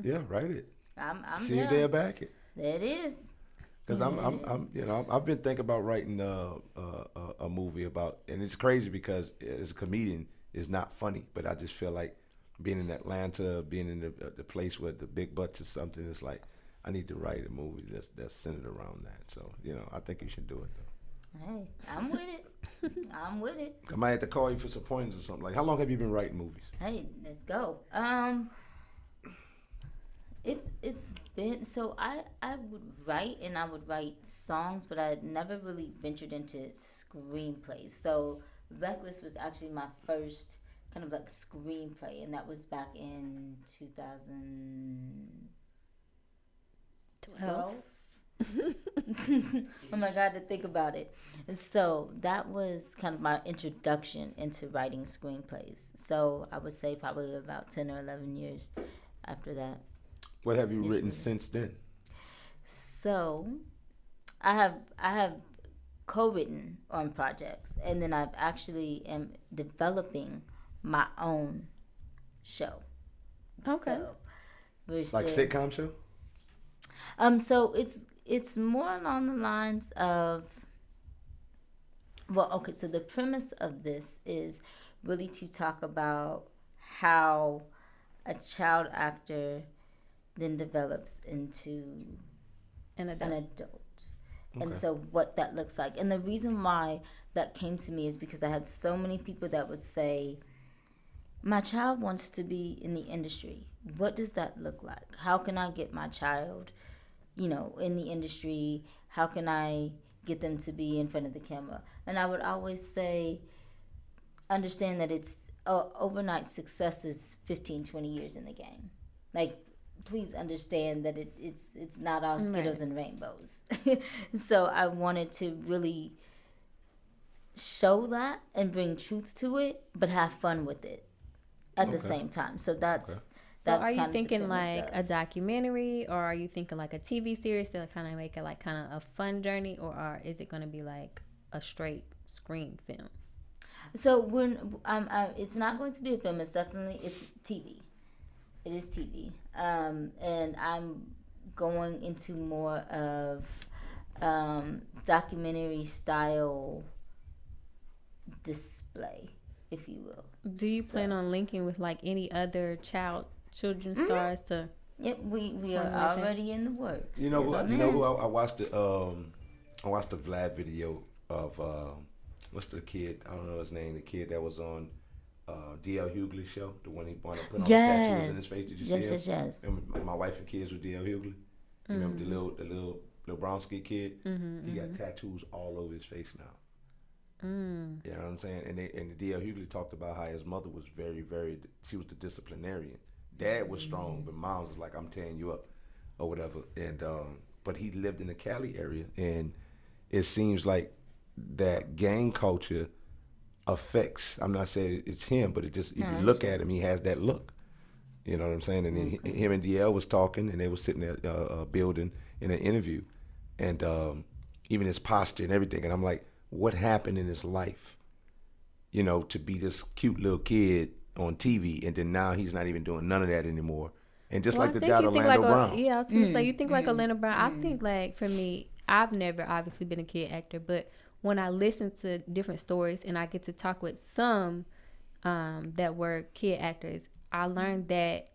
Yeah, write it. I'm see down. if they'll back it. There it is. Because I've been thinking about writing a movie about, and it's crazy because as a comedian, it's not funny, but I just feel like being in Atlanta, being in the place where the big butts is something, it's like I need to write a movie that's centered around that. So I think you should do it though. Hey, I'm with it. I'm with it. I might have to call you for some pointers or something. Like, how long have you been writing movies? Hey, let's go. It's been, so I would write, and I would write songs, but I never really ventured into screenplays. So Reckless was actually my first kind of like screenplay, and that was back in 2012. Oh my God, to think about it. So that was kind of my introduction into writing screenplays. So I would say probably about 10 or 11 years after that. What have you written since then? So I have co-written on projects, and then I've actually am developing my own show. Okay. So we're like sitcom show? So it's more along the lines of, so the premise of this is really to talk about how a child actor then develops into an adult. Okay. And so what that looks like. And the reason why that came to me is because I had so many people that would say, my child wants to be in the industry. What does that look like? How can I get my child, in the industry? How can I get them to be in front of the camera? And I would always say, understand that it's overnight success is 15, 20 years in the game. Like, please understand that it's not all Skittles and rainbows. So I wanted to really show that and bring truth to it, but have fun with it. at the same time. So that's So that's are you kind of the thinking premise like of- a documentary, or are you thinking like a TV series to kind of make it like kind of a fun journey, or is it going to be like a straight screen film? So it's not going to be a film. It's TV. It is TV. And I'm going into more of documentary style display, if you will. Do you plan on linking with like any other children's stars to? Yep, we are already in the works. You know Yes, what? ma'am. You know who I watched the Vlad video of what's the kid? I don't know his name. The kid that was on D.L. Hughley's show, the one he wanted to put on the tattoos in his face. Did you see him? Yes. And my wife and kids with D.L. Hughley. You remember the little brown skin kid? He got tattoos all over his face now. You know what I'm saying? And the D.L. Hughley talked about how his mother was very, very. She was the disciplinarian. Dad was strong, but mom was like, "I'm tearing you up," or whatever. And but he lived in the Cali area, and it seems like that gang culture affects. I'm not saying it's him, but it just if you look at him, he has that look. You know what I'm saying? And then him and DL was talking, and they were sitting at a building in an interview, and even his posture and everything. And I'm like, what happened in his life? You know, to be this cute little kid on TV, and then now he's not even doing none of that anymore. And just like the guy Orlando Brown. Yeah, I was gonna say, you think like Orlando Brown. I think like for me, I've never obviously been a kid actor, but when I listen to different stories and I get to talk with some that were kid actors, I learned that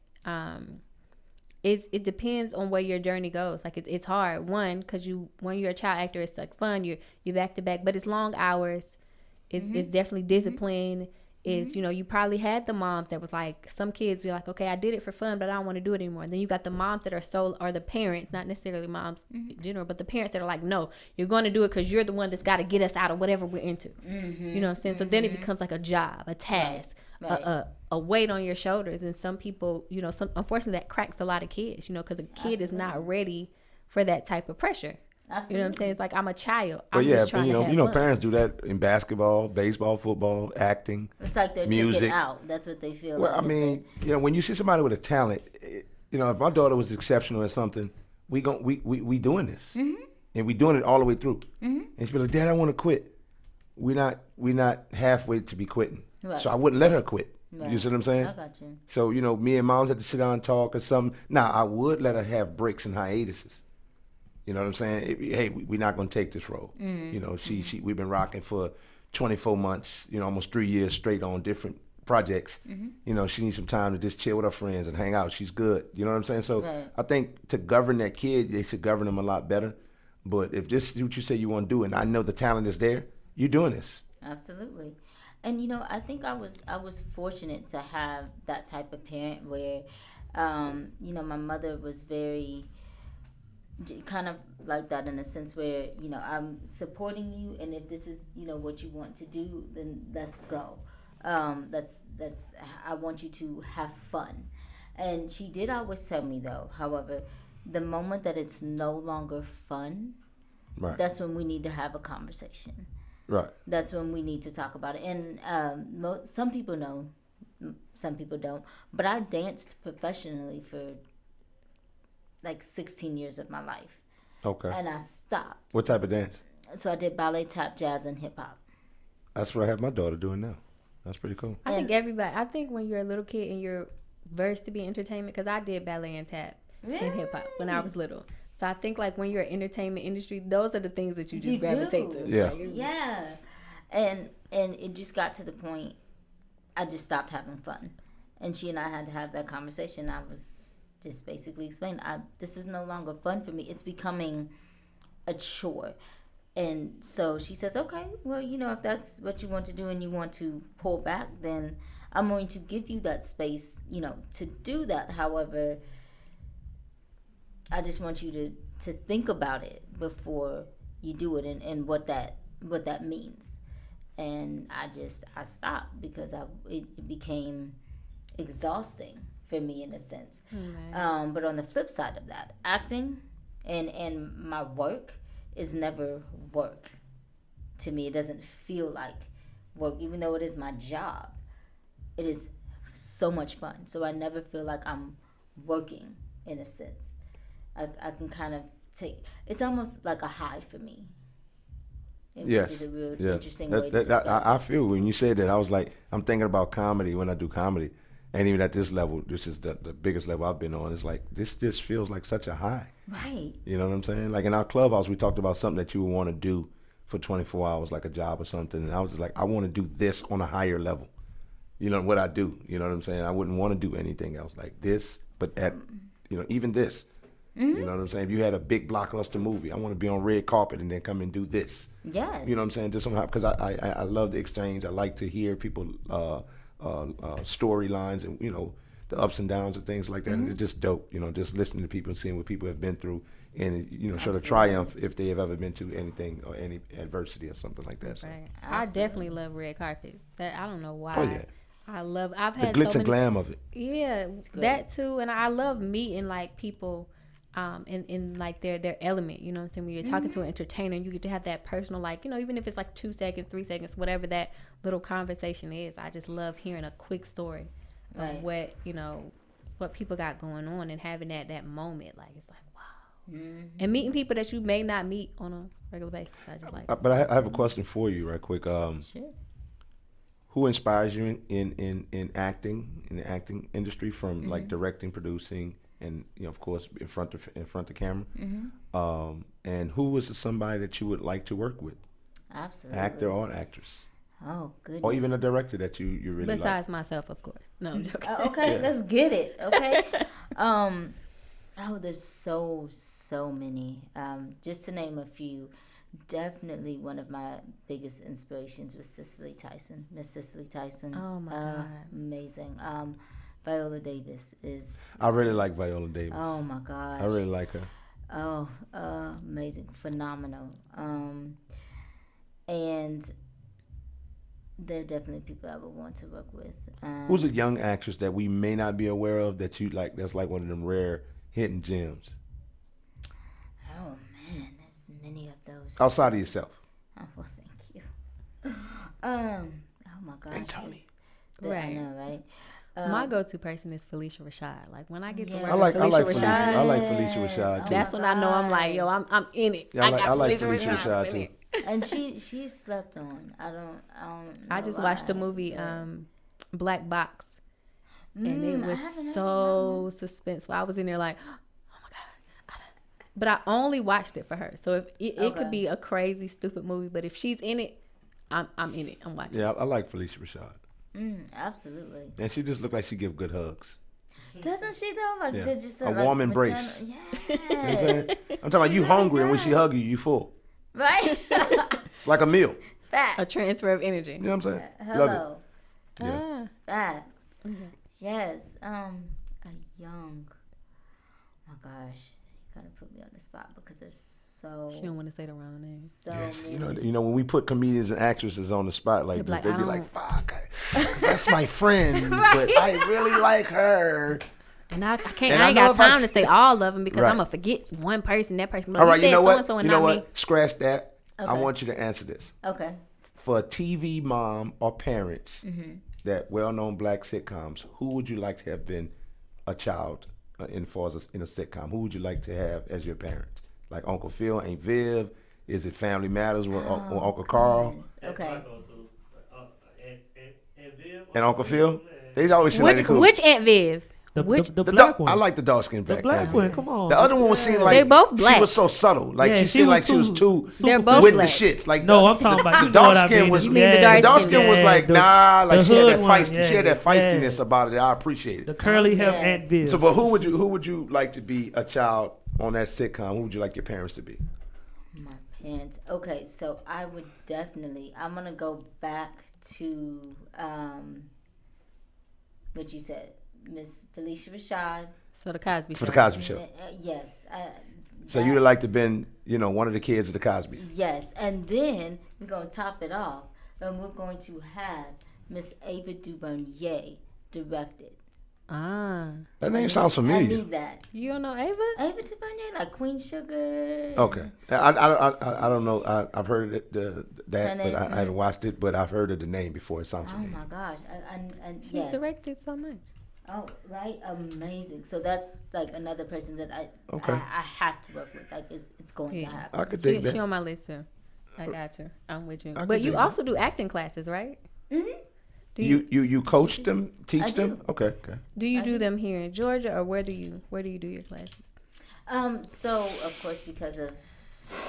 it depends on where your journey goes. Like it's hard, one, because when you're a child actor, it's like fun, you're back to back, but it's long hours. It's definitely discipline. Is, you know, you probably had the moms that was like, some kids, you're like, okay, I did it for fun, but I don't want to do it anymore. And then you got the moms that are or the parents, not necessarily moms in general, but the parents that are like, no, you're going to do it because you're the one that's got to get us out of whatever we're into. You know what I'm saying? So then it becomes like a job, a task, a weight on your shoulders. And some people, you know, unfortunately that cracks a lot of kids, you know, because a kid is not ready for that type of pressure. Absolutely. You know what I'm saying? It's like, I'm a child. I'm just trying to have fun. Parents do that in basketball, baseball, football, acting. It's like they're music. taken out. That's what they feel. Well, like I mean, you know, when you see somebody with a talent, you know, if my daughter was exceptional at something, we doing this, and we doing it all the way through. And she'd be like, "Dad, I want to quit." We're not halfway to be quitting, so I wouldn't let her quit. Right. You see what I'm saying? I got you. So you know, me and moms had to sit down and talk or something. Now I would let her have breaks and hiatuses. You know what I'm saying? Hey, we're not going to take this role. You know, we've been rocking for 24 months, you know, almost 3 years straight on different projects. You know, she needs some time to just chill with her friends and hang out. She's good. You know what I'm saying? So I think to govern that kid, they should govern them a lot better. But if this is what you say you want to do, and I know the talent is there, you're doing this. Absolutely. And, you know, I think I was fortunate to have that type of parent where, you know, my mother was very kind of like that in a sense where, you know, I'm supporting you, and if this is, you know, what you want to do, then let's go. That's I want you to have fun. And she did always tell me, though, however, the moment that it's no longer fun, that's when we need to have a conversation. Right. That's when we need to talk about it. And some people know, some people don't, but I danced professionally for like 16 years of my life. Okay. And I stopped. What type of dance? So I did ballet, tap, jazz, and hip hop. That's what I have my daughter doing now. That's pretty cool. I think when you're a little kid and you're versed to be entertainment, because I did ballet and tap and hip hop when I was little. So I think like when you're in entertainment industry, those are the things that you just gravitate to. Yeah. Like, yeah. And it just got to the point I just stopped having fun. And she and I had to have that conversation. I was just basically explained, this is no longer fun for me. It's becoming a chore. And so she says, okay, well, you know, if that's what you want to do and you want to pull back, then I'm going to give you that space, you know, to do that. However, I just want you to think about it before you do it and what that means. And I stopped because it became exhausting for me in a sense. But on the flip side of that, acting and my work is never work. To me, it doesn't feel like work, even though it is my job. It is so much fun. So I never feel like I'm working in a sense. I can kind of take. It's almost like a high for me. Yes. Which is a real Yeah. interesting way to describe it. I feel when you said that, I was like, I'm thinking about comedy when I do comedy. And even at this level, this is the biggest level I've been on. It's like, this feels like such a high. Right. You know what I'm saying? Like in our clubhouse, we talked about something that you would want to do for 24 hours, like a job or something. And I was just like, I want to do this on a higher level. You know, what I do. You know what I'm saying? I wouldn't want to do anything else like this, but at, you know, even this. Mm-hmm. You know what I'm saying? If you had a big blockbuster movie, I want to be on red carpet and then come and do this. Yes. You know what I'm saying? Just somehow, because I love the exchange. I like to hear people storylines and, you know, the ups and downs and things like that. And it's just dope, you know, just listening to people and seeing what people have been through and, you know, show the triumph if they have ever been to anything or any adversity or something like that. So. Right. I definitely love red carpets. That I don't know why. Oh, yeah. I've had the glitz so and many, glam of it. Yeah, that too. And I love meeting like people in like their element, you know what I'm saying? When you're talking to an entertainer, you get to have that personal, like, you know, even if it's like 2 seconds, 3 seconds, whatever that little conversation is. I just love hearing a quick story of what, you know, what people got going on and having that moment. Like, it's like, wow. And meeting people that you may not meet on a regular basis. I just like But I have a question for you right quick. Sure. Who inspires you in acting, in the acting industry, from like directing, producing, and, you know, of course, in front of camera? And who was somebody that you would like to work with? Absolutely. Actor or actress? Oh, goodness. Or even a director that you really like? Besides myself, of course. No, I'm joking. Okay, let's get it. Okay. There's so many. Just to name a few, definitely one of my biggest inspirations was Miss Cicely Tyson. Oh my God. Amazing. Viola Davis is. I really like Viola Davis. Oh my gosh. I really like her. Oh, amazing, phenomenal. And there are definitely people I would want to work with. Who's a young actress that we may not be aware of that you like? That's like one of them rare hidden gems. Oh man, there's many of those. Outside of yourself. Oh, well, thank you. Oh my gosh. And Toni. Right. I know, right? My go-to person is Felicia Rashad. Like when I get to work I like Felicia Felicia. Rashad, I like Felicia Rashad too. that's when I know I'm like, yo, I'm in it. Yeah, I like Felicia Felicia Rashad too. And she's slept on. I don't I just watched the movie Black Box, and it was haven't so suspenseful. I was in there like, oh my God. But I only watched it for her. So if it could be a crazy, stupid movie, but if she's in it, I'm in it. I'm watching. Yeah, I like Felicia Rashad. Absolutely. And she just looked like she give good hugs. Doesn't she though? Like, did you say a warm embrace. Yes. You know what I'm saying? I'm talking about you hungry, and when she hug you, you full. Right. It's like a meal. Facts. A transfer of energy. You know what I'm saying? Hello. Love it. Yeah. Facts. Yes. A young. Oh my gosh, you kind of put me on the spot because there's so. She don't want to say the wrong name. So Yeah. many. You know, when we put comedians and actresses on the spot like this, they be like, "Fuck, that's my friend, but I really like her." And I ain't got time to say all of them because I'm gonna forget one person. That person. All right, you know what? So You know what? Scratch that. I want you to answer this. Okay. For a TV mom or parents that well-known black sitcoms, who would you like to have been a child in a sitcom? Who would you like to have as your parent? Like Uncle Phil, Aunt Viv? Is it Family Matters with Uncle Carl? Okay. And Uncle Phil? They always seem like they cool. Which Aunt Viv? The black one. I like the dark skin back. The black one, come on. The other one was seen like They both black. She was so subtle. Like she seemed like she was too They're both with black. the shits. Like No, I'm talking about the dark skin was. You mean the dark The dark skin? skin was like like she had that feisty. She had that feistiness yeah. about it. I appreciate it. The curly hair Aunt Viv. So, but who would you like to be a child on that sitcom? Who would you like your parents to be? My parents. Okay, so I would definitely. I'm gonna go back to what you said, Miss Felicia Rashad. So the Cosby Show. For the Cosby Show. Yes. So you'd have liked to have been, one of the kids of the Cosby. Yes, and then we're gonna top it off, and we're going to have Miss Ava DuVernay direct it. That name sounds familiar. I need that. You don't know Ava? Ava DuVernay, like Queen Sugar. Okay. I don't know. I've heard it, that, but I haven't watched it. But I've heard of the name before. It sounds familiar. Oh my gosh! She's directed so much. Oh, right, amazing. So that's like another person that I have to work with. Like it's going to happen. I could dig that. She on my list too. I got you. I'm with you. But you also do acting classes, right? Mm-hmm. You coach them, teach them? Okay. Do you do them here in Georgia, or where do you do your classes? So of course, because of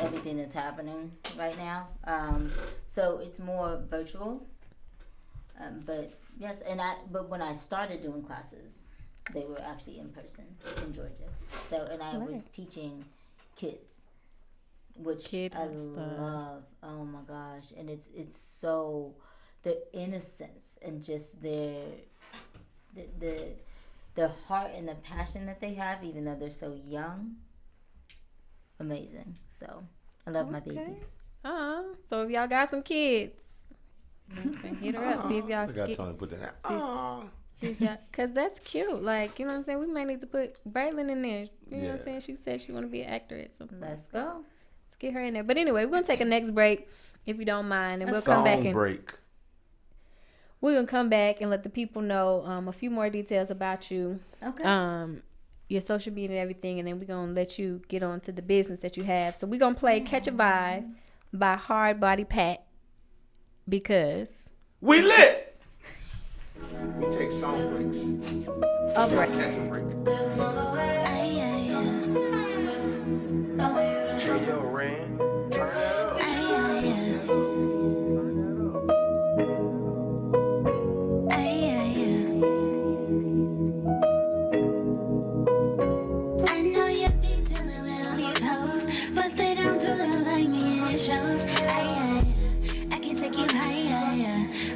everything that's happening right now, so it's more virtual. But yes, but when I started doing classes, they were actually in person in Georgia. So I was teaching kids, which I love. Oh my gosh, and it's so. Their innocence and just their heart and the passion that they have, even though they're so young. Amazing. So I love my babies. So if y'all got some kids, hit her up. See if y'all got Toni put that out. Cause that's cute. Like, you know what I'm saying? We may need to put Braylon in there. You know what I'm saying? She said she want to be an actor at some point. Let's go. Let's get her in there. But anyway, we're gonna take a next break if you don't mind, and we'll come back and break. We're going to come back and let the people know a few more details about you. Okay. Your social media and everything. And then we're going to let you get on to the business that you have. So we're going to play Catch a Vibe by Hard Body Pat. Because we lit. We take song breaks. All right. Catch a break. Hey, yo, Ren. Turn that up.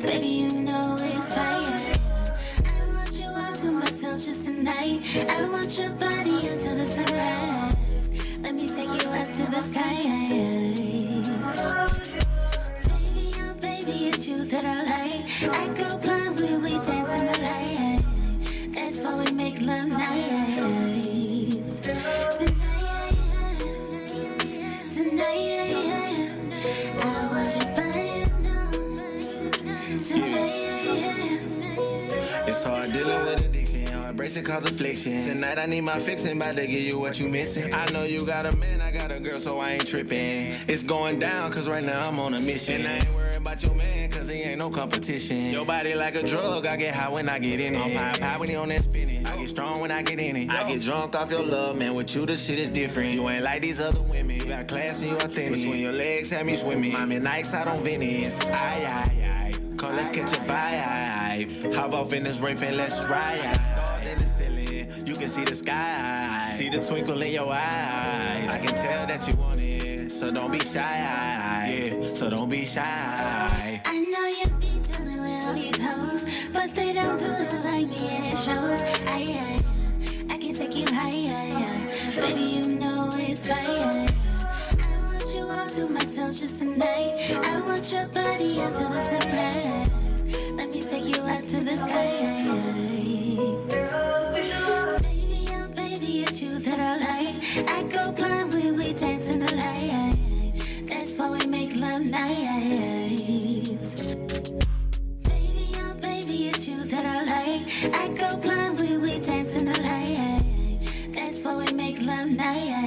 Baby, you know it's fire. I want you all to myself just tonight. I want your body until the sunrise. Let me take you up to the sky. Baby, oh baby, it's you that I like. I go blind when we dance in the light. That's why we make love nice. Tonight, I want your body. It's hard dealing with addiction, hard bracing cause affliction. Tonight I need my fixing, about to give you what you missing. I know you got a man, I got a girl, so I ain't tripping. It's going down, cause right now I'm on a mission. And I ain't worried about your man, cause he ain't no competition. Your body like a drug, I get high when I get in it. I'm high when he on that spinning. I get strong when I get in it. I get drunk off your love, man, with you the shit is different. You ain't like these other women, you got class and you authentic. Between your legs have me swimming, I'm in nights out on Venice. Aye. Come, let's catch a vibe. Hop off in this rave and let's ride. Stars in the ceiling, you can see the sky. See the twinkle in your eyes. I can tell that you want it, so don't be shy. Yeah, so don't be shy. I know you be dealing with all these hoes, but they don't do it like me and it shows. I can take you higher. Baby, you know it's fire. You all to myself just tonight. I want your body until the sunrise. Let me take you out to the sky. Baby, oh baby, it's you that I like. I go blind when we dance in the light. That's why we make love nice. Baby, oh baby, it's you that I like. I go blind when we dance in the light. That's why we make love nice.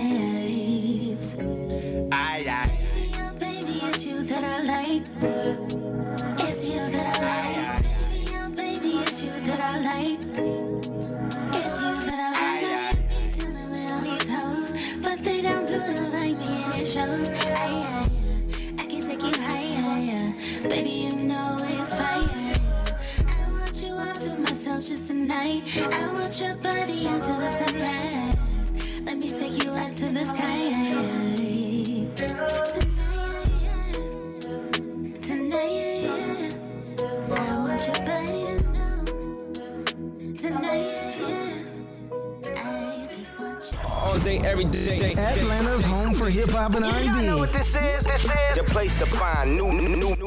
Baby, oh baby, it's you that I like. It's you that I like. Baby, oh baby, it's you that I like. It's you that I like. I be dealing with all these hoes, but they don't do it like me and it shows. I can take you higher. Baby, you know it's fire. I want you all to myself just tonight. I want your body until the sunrise. Let me take you out to the sky. Tonight, I want your body to know. Tonight, I just want you. All day, every day. Atlanta's home for hip hop and R&B. You know what this is? The place to find new music.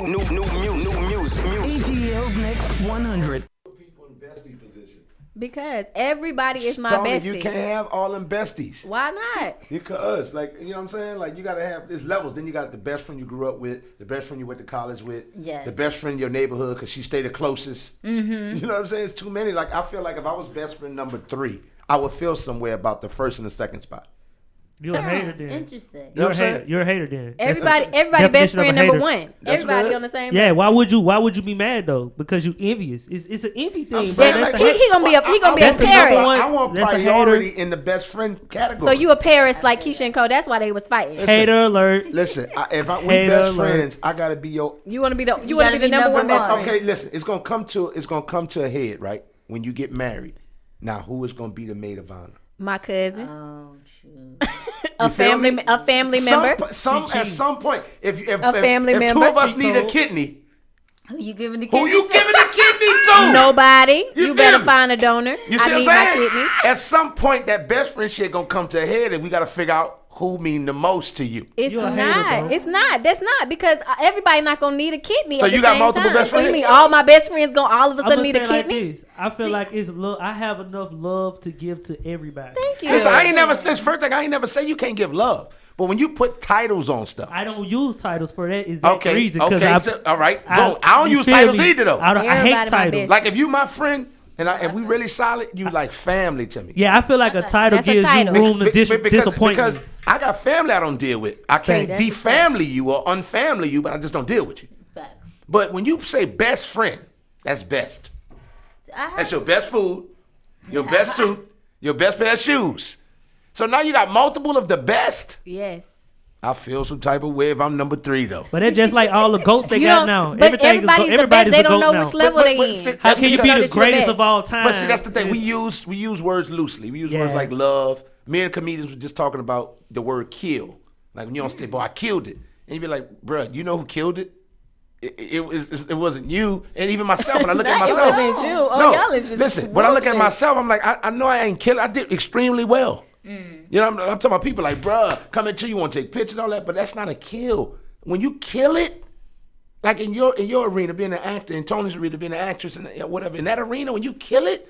ATL's Next 100. People in bestie position. Because everybody is my Tony, bestie. you can't have all them besties. Why not? Because, like, you know what I'm saying? Like, you got to have this levels. Then you got the best friend you grew up with, the best friend you went to college with, Yes. the best friend in your neighborhood because she stayed the closest. Mm-hmm. You know what I'm saying? It's too many. Like, I feel like if I was best friend number 3, I would feel somewhere about the first and the second spot. You're a hater then. Interesting. You know what I'm saying? You're a hater then. Everybody definition best of a friend number hater. 1. That's Everybody what it on the same. Yeah, why would you be mad though? Because you envious. It's an envy thing. I'm bro. saying, That's like, a hate. He gonna be a That's the parent. number one. I want That's a priority hater. in the best friend category. So you a Paris like Keisha and Cole. That's why they was fighting. Listen. Hater alert. Listen, if we Hater best alert. friends, I gotta be your. You want to be the gotta be number one number best one. friend. Okay, listen, it's gonna come to a head, right? When you get married. Now, who is gonna be the maid of honor? My cousin, Oh, shoot. a family member. At some point, if family if two member. of us need a kidney, Who you giving the who kidney you to? giving a kidney to? Nobody. You You better feel me? find a donor. You see I what need I'm my saying? kidney. At some point, that best friend shit gonna come to a head, and we gotta figure out who mean the most to you. It's You a not. hater, bro. It's not. That's not because everybody not gonna need a kidney. So at the you got same multiple time. best So you friends? mean all my best friends gonna all of a I'm sudden gonna need a say like kidney? this. I feel like it's love. I have enough love to give to everybody. Thank you. Listen, I ain't never. This first thing I ain't never say you can't give love, but when you put titles on stuff, I don't use titles for that exact okay, reason. so, all right, boom. I don't you use feel titles me? either though. I Everybody my hate titles. best. Like if you my friend and we really solid, you like family to me. Yeah, I feel like a title That's a gives title. you room to disappoint because me. I got family I don't deal with. I can't That's a defamily you or unfamily you, but I just don't deal with you. Facts. But when you say best friend, that's best. That's your best food, your best suit, your best pair of shoes. So now you got multiple of the best. Yes. I feel some type of way if I'm number 3 though. But it's just like all the goats they You got don't- now. but everybody's the best. They a don't goat know now. which level But they still- in. that's How can you because- be know the that you're greatest best. of all time? But see, that's the thing. We use words loosely. We use words Yeah. like love. Me and comedians were just talking about the word kill. Like when you on stage, boy, I killed it. And you be like, bruh, you know who killed it? It wasn't you. And even myself, when I look at It myself. wasn't you. Oh, No, y'all is just listen, when I look at ruthless. myself, I'm like, I know I ain't kill it. I did extremely well. You know, I'm talking about people like, bruh, coming to you, want to take pictures and all that, but that's not a kill. When you kill it, like in your arena, being an actor, in Tony's arena, being an actress, and whatever, in that arena, when you kill it,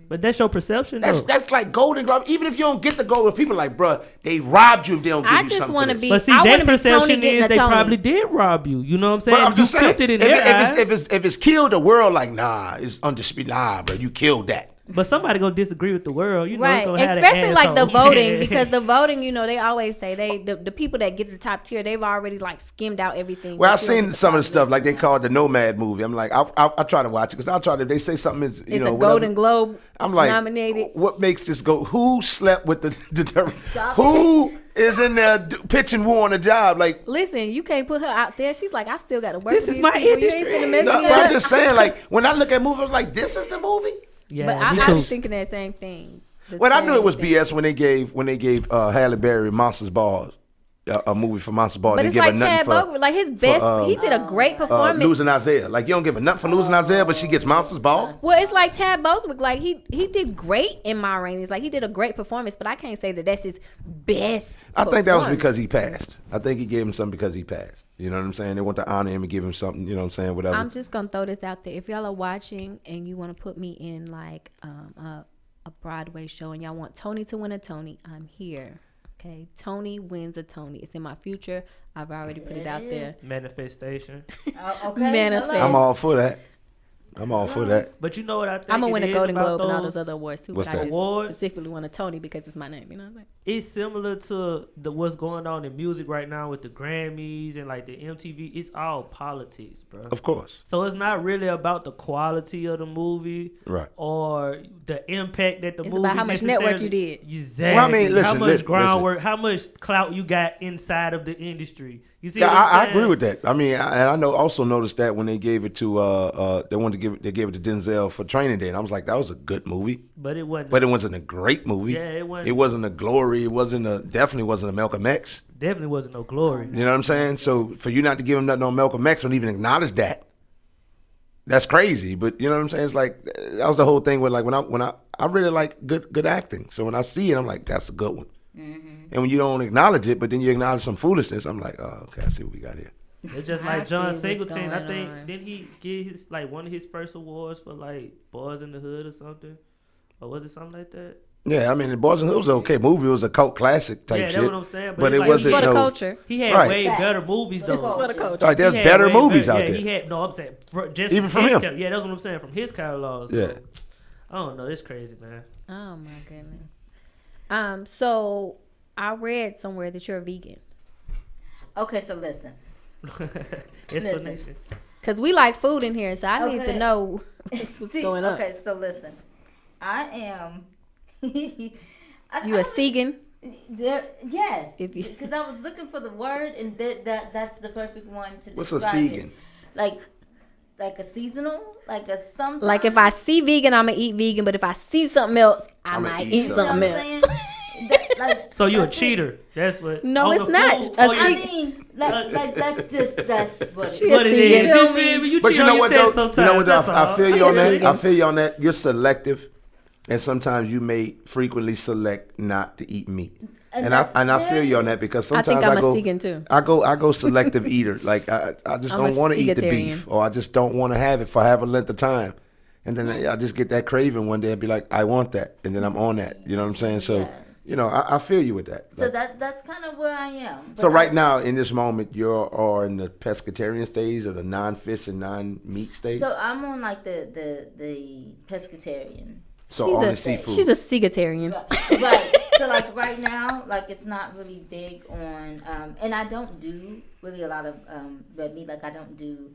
But that's your perception, though. that's like Golden Globe. Even if you don't get the gold, people like, bruh, they robbed you if they don't give I you just something wanna for this. be- But see, I wanna their be Tony perception getting is a they Tony. probably did rob you. You know what I'm saying? But I'm You just saying, killed it in their eyes. if it's killed, the world like, nah, it's undisputed. Nah, bro, you killed that. But somebody gonna disagree with the world. You know, Right, gonna have especially that like the asshole. voting, because the voting, you know, they always say the people that get the top tier, they've already like skimmed out everything. Well, I've before seen the some of the top stuff like they call it the Nomad movie. I'm like, I try to watch it because I'll try to. They say something is, you It's know, a whatever. Golden Globe I'm like, nominated. what makes this go? Who slept with the who is in there pitching war on the job? Like, Listen, you can't put her out there. She's like, I still got to work. This with is these my people. industry. You ain't finna mess no, me but I'm up. just saying, like, when I look at movies, I'm like, this is the movie. Yeah, But me I too. was thinking that same thing. The Well, I knew it same was thing. BS when they gave Halle Berry Monsters Ball, a movie for Monsters Ball. But They it's give her like nothing Chad for Bogle, like his best. He did a great performance. losing Isaiah. Like, you don't give a nothing for losing Isaiah, but she gets Monsters Ball. Well, it's like Chad Boswick. Like he did great in Ma Rainey's. Like he did a great performance, but I can't say that that's his best. I think that was performance. because he passed. I think he gave him something because he passed. You know what I'm saying? They want to honor him and give him something. You know what I'm saying? Whatever. I'm just gonna throw this out there. If y'all are watching and you want to put me in like a Broadway show and y'all want Toni to win a Tony, I'm here. Okay, Toni wins a Tony. It's in my future. I've already put it out there. Manifestation. Okay. Manifest. I'm all for that. I'm all for that. But you know what I think? I'm gonna win it a is Golden about Globe and all those those other awards too. What's But I that? just Awards? specifically want a Tony because it's my name. You know what I'm saying? It's similar to what's going on in music right now with the Grammys and like the MTV. It's all politics, bro. Of course. So it's not really about the quality of the movie, Right. Or the impact that the It's movie. about how much network necessarily- you did. Exactly. Well, I mean, listen, how much listen. groundwork, how much clout you got inside of the industry. You see? Yeah, what I'm I saying? agree with that. I mean, I know. Also noticed that when they gave it to they gave it to Denzel for Training Day, and I was like, that was a good movie, But it wasn't. but it wasn't a great movie. Yeah, it wasn't. It wasn't a glory. It wasn't definitely wasn't a Malcolm X. Definitely wasn't no glory. You know what I'm saying? So for you not to give him nothing on Malcolm X, don't even acknowledge that. That's crazy. But you know what I'm saying? It's like that was the whole thing with like when I really like good acting. So when I see it, I'm like, that's a good one. And when you don't acknowledge it, but then you acknowledge some foolishness, I'm like, oh, okay, I see what we got here. It's just I like John see what's Singleton. I going think on. didn't he get his like one of his first awards for like Boys in the Hood or something? Or was it something like that? Yeah, I mean, the Boys and Hood was an okay movie. It was a cult classic type shit. Yeah, that's what I'm saying. But it's it like wasn't for the no culture. He had Right. way better movies though. It's for the culture. Like, there's He had better way movies better- out there. He had I'm saying just Even from his him. Yeah, that's what I'm saying from his catalog. So, Yeah. I don't know. It's crazy, man. Oh my goodness. So I read somewhere that you're a vegan. Okay, so listen. Explanation. Cause we like food in here, so I need to Okay. know what's See, going on. okay, so listen. I am. You a vegan? Yes, If you- because I was looking for the word, and that's the perfect one to What's a describe vegan? it. Like a seasonal, like a sometimes. Like if I see vegan, I'ma eat vegan. But if I see something else, I I'ma might eat eat You know what I'm something else. saying? Like, So you a that's it. cheater? That's what. No, on it's the not. food, A or you- I mean, like that's what it She is. a What it vegan. is? You You feel feel me? You But cheat you on know your what test though? sometimes. You know what? That's I all. feel you on that. vegan. I feel you on that. You're selective, and sometimes you may frequently select not to eat meat. And I feel you on that because I sometimes think I'm I go a vegan too. I go selective eater. Like I just I'm don't a want to eat the vegetarian. beef, or I just don't want to have it for half a length of time, and then I just get that craving one day and be like, I want that, and then I'm on that. You know what I'm saying? So Yes. I feel you with that. So Like, that's kind of where I am. so But right now in this moment, you're in the pescatarian stage or the non-fish and non-meat stage. So I'm on like the pescatarian. So She's only a seafood. she's a vegetarian. Right. So like right now, like it's not really big on, and I don't do really a lot of red meat. Like I don't do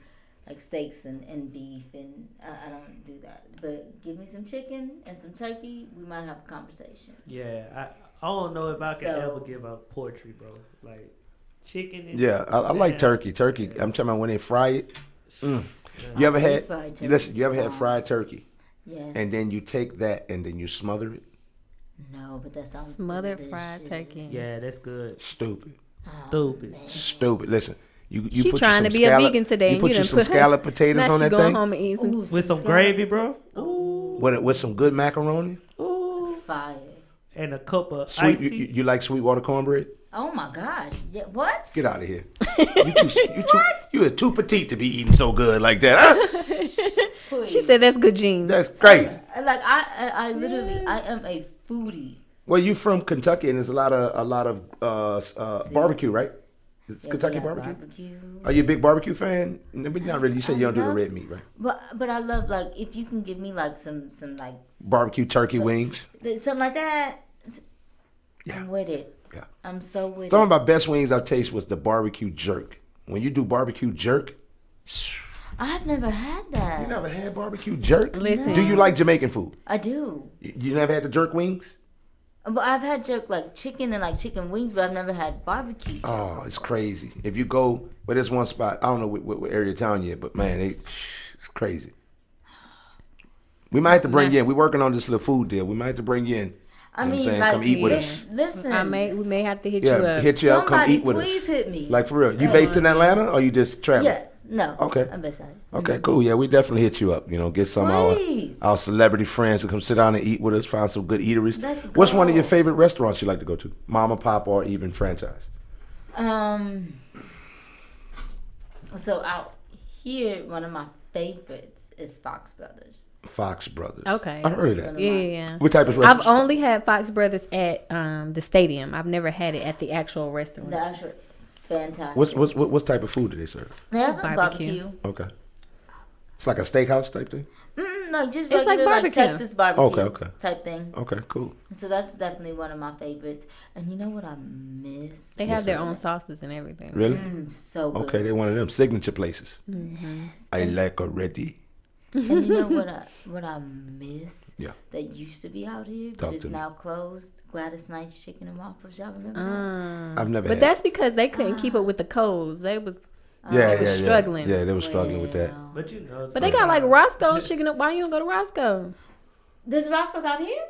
like steaks and beef, and I don't do that. But give me some chicken and some turkey, we might have a conversation. Yeah, I don't know if I can So- ever give up poultry, bro. Like chicken. And Yeah, I like turkey. Turkey. I'm talking about when they fry it. Mm. You ever had? fried turkey. Listen, you ever had fried turkey, Yes. and then you take that and then you smother it? No, but that sounds Smothered delicious. fried turkey. Yeah, that's good. Stupid. Stupid. Stupid. Listen, you She put trying you to some be a scallop, vegan today. You and put you you done some put scallop potatoes now on she that going thing home and eating Ooh, With some scalloped gravy, potato- bro. Ooh, with some good macaroni. ooh. Fire. And a cup of Sweet. iced tea. You like Sweetwater cornbread? Oh my gosh. Yeah. What? Get out of here. You are too petite to be eating so good like that. Huh? She said that's good genes. That's crazy. Like I literally I am a foodie. Well, you from Kentucky, and there's a lot of barbecue, right? It's Yeah, Kentucky we have barbecue. Are you a big barbecue fan? No, but not really. You said you don't do the love- red meat, right? But I love like if you can give me like some like Barbecue turkey wings. something like that. Yeah. I'm with it. Yeah. I'm so with Some it. of my best wings I've tasted was the barbecue jerk. When you do barbecue jerk, I've never had that. you never had barbecue jerk? Listen. Do you like Jamaican food? I do. You never had the jerk wings? But I've had jerk like chicken and like chicken wings, but I've never had barbecue. Oh, it's crazy. If you go, well, there's one spot, I don't know what area of town yet, but man, it's crazy. We might have to bring you in. We're working on this little food deal. We might have to bring you in. I You know what I'm mean, saying? like, Come eat with us. listen. We may have to hit you Yeah, up. hit you up, come Somebody eat with please us. hit me. Like for real. You based in Atlanta or you just traveling? Yes. No. Okay. I'm beside. Okay, cool. Yeah, we definitely hit you up. You know, get some of Please. our celebrity friends to come sit down and eat with us. Find some good eateries. Let's What's one of go. your favorite restaurants you like to go to? Mama, pop, or even franchise? So out here, one of my favorites is Fox Brothers. Fox Brothers. Okay. I've heard of that. Yeah. What type of I've restaurant? only had Fox Brothers at the stadium. I've never had it at the actual restaurant. The actual fantastic. What type of food do they serve? They have like Barbecue. barbecue. Okay. It's like a steakhouse type thing? Like just It's like regular like, barbecue. Texas barbecue Okay. type thing. Okay, cool. So that's definitely one of my favorites. And you know what I miss? They have their own sauces and everything. Really? So good. Okay, they're one of them signature places. Mm-hmm. I like already. And you know what I miss? Yeah. That used to be out here, Talk but it's to me. now closed. Gladys Knight's Chicken and Waffles. Y'all remember I've never But had. that's because they couldn't keep up with the codes. They was yeah, struggling. Yeah, they were struggling with that. But you know. But they got like Roscoe's chicken. Why you don't go to Roscoe? that? There's Roscoe's out here?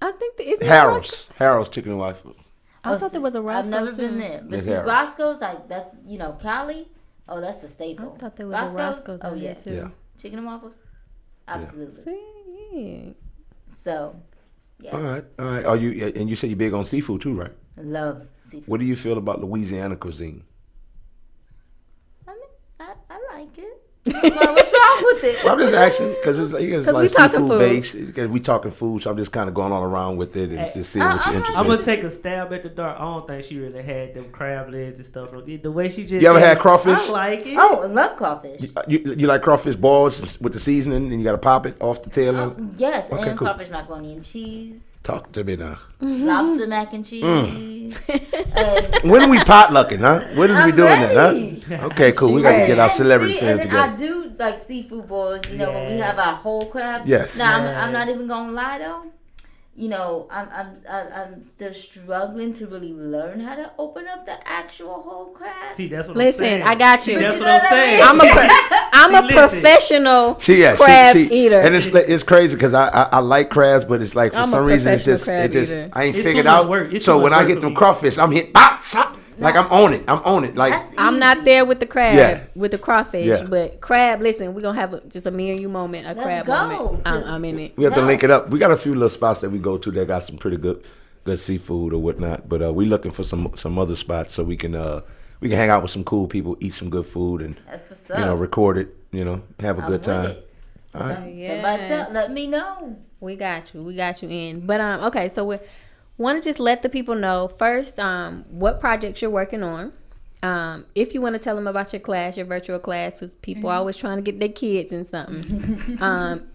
I think it's not Roscoe's. Harold's chicken and waffle. I thought there was a Roscoe's. I've never too. been there. But It's see, Harold's. Roscoe's, like, that's, Cali. Oh, that's a staple. I thought there was a Roscoe's Oh, out yeah. there too. Yeah. Chicken and waffles? Absolutely. See? So, yeah. All right. Are you? And you say you're big on seafood too, right? I love seafood. What do you feel about Louisiana cuisine? I mean, I like it. Well, what's wrong with it? Well, I'm just asking because it's like we talking seafood food. based. We talking food, so I'm just kind of going all around with it and just seeing what you're interested I'm in. gonna take a stab at the dark. I don't think she really had them crab legs and stuff. The way she just. You ever had crawfish? I like it. Oh, I love crawfish. You like crawfish balls with the seasoning, and you got to pop it off the tail. Yes, Okay, and cool. crawfish macaroni and cheese. Talk to me now. Lobster mac and cheese. When are we potlucking, huh? When is we I'm doing ready. that, huh? Okay, cool. We got to get our celebrity friends and then I together. do like seafood boils. You know, when we have our whole crabs. Yes. Now I'm not even gonna lie though. You know, I'm still struggling to really learn how to open up the actual whole crab. See, that's what Listen, I'm saying. I got you. See, that's You what know I'm what I saying. mean? I'm a Listen. professional crab eater. And it's crazy because I like crabs, but it's like for I'm some a reason it's professional just crab eater. I ain't It's figured too much out. work. It's So too when much I work get for them me. crawfish, I'm hit. Like I'm on it. Like That's I'm easy. not there with the crab, Yeah. with the crawfish, Yeah. but crab. Listen, we're gonna have just a me and you moment, a Let's crab go, moment. 'cause- I'm in it. we have to No. link it up. We got a few little spots that we go to that got some pretty good seafood or whatnot. But we looking for some other spots so we can hang out with some cool people, eat some good food, and That's what's up. record it. Have a I'm good with time. it. All right. Somebody let me know. We got you in. But okay, so we want to just let the people know first what projects you're working on. If you want to tell them about your class, your virtual class, because people are always trying to get their kids in something,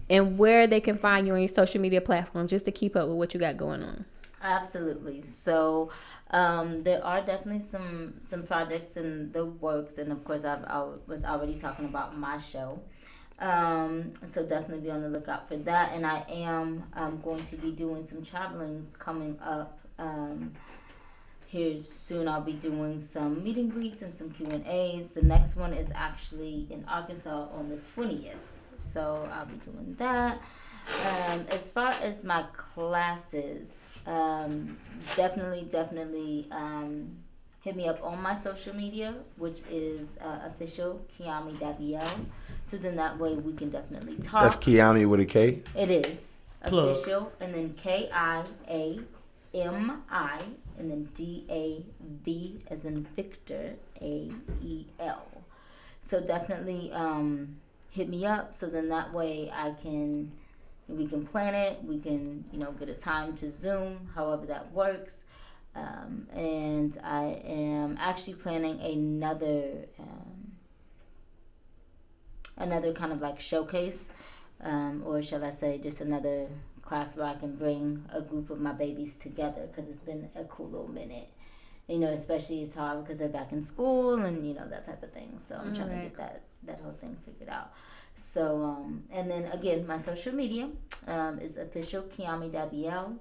and where they can find you on your social media platforms just to keep up with what you got going on. Absolutely. So there are definitely some projects in the works, and of course I was already talking about my show. So definitely be on the lookout for that. And I am going to be doing some traveling coming up. Here soon I'll be doing some meet and greets and some Q&As. The next one is actually in Arkansas on the 20th. So I'll be doing that. As far as my classes, definitely hit me up on my social media, which is official Kiami Daviel. So then that way we can definitely talk. That's Kiami with a K. It is Plug. official, and then KIAMI, and then DAV as in Victor AEL. So definitely hit me up. So then that way we can plan it. We can get a time to Zoom, however that works. And I am actually planning another kind of like showcase, or shall I say just another class where I can bring a group of my babies together, because it's been a cool little minute. Especially it's hard because they're back in school and that type of thing. So I'm trying to get that whole thing figured out. So and then again, my social media is official Kiami Daviel.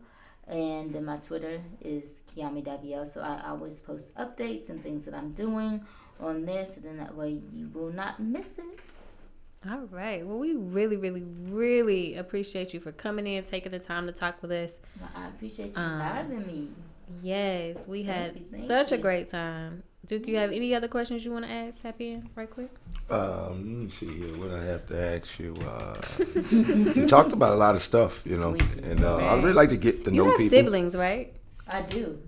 And then my Twitter is Kiami Daviel. So I always post updates and things that I'm doing on there. So then that way you will not miss it. All right. Well, we really, really, really appreciate you for coming in, taking the time to talk with us. Well, I appreciate you having me. Yes, we had Thank such you. a great time. Duke, you have any other questions you want to ask Happy right quick? Let me see here. What I have to ask you. You talked about a lot of stuff, and I'd really like to get to know You have people. siblings, right? I do.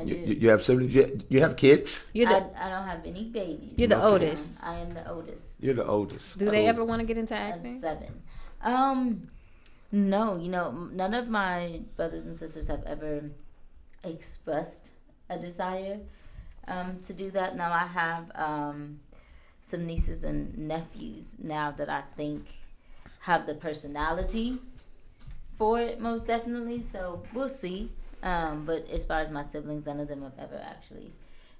You have siblings? You have kids? I don't have any babies. You're the oldest. I am the oldest. You're the oldest. Do they ever want to get into I'm acting? 7. No, none of my brothers and sisters have ever expressed a desire to do that. Now I have some nieces and nephews now that I think have the personality for it, most definitely. So we'll see. But as far as my siblings, none of them have ever actually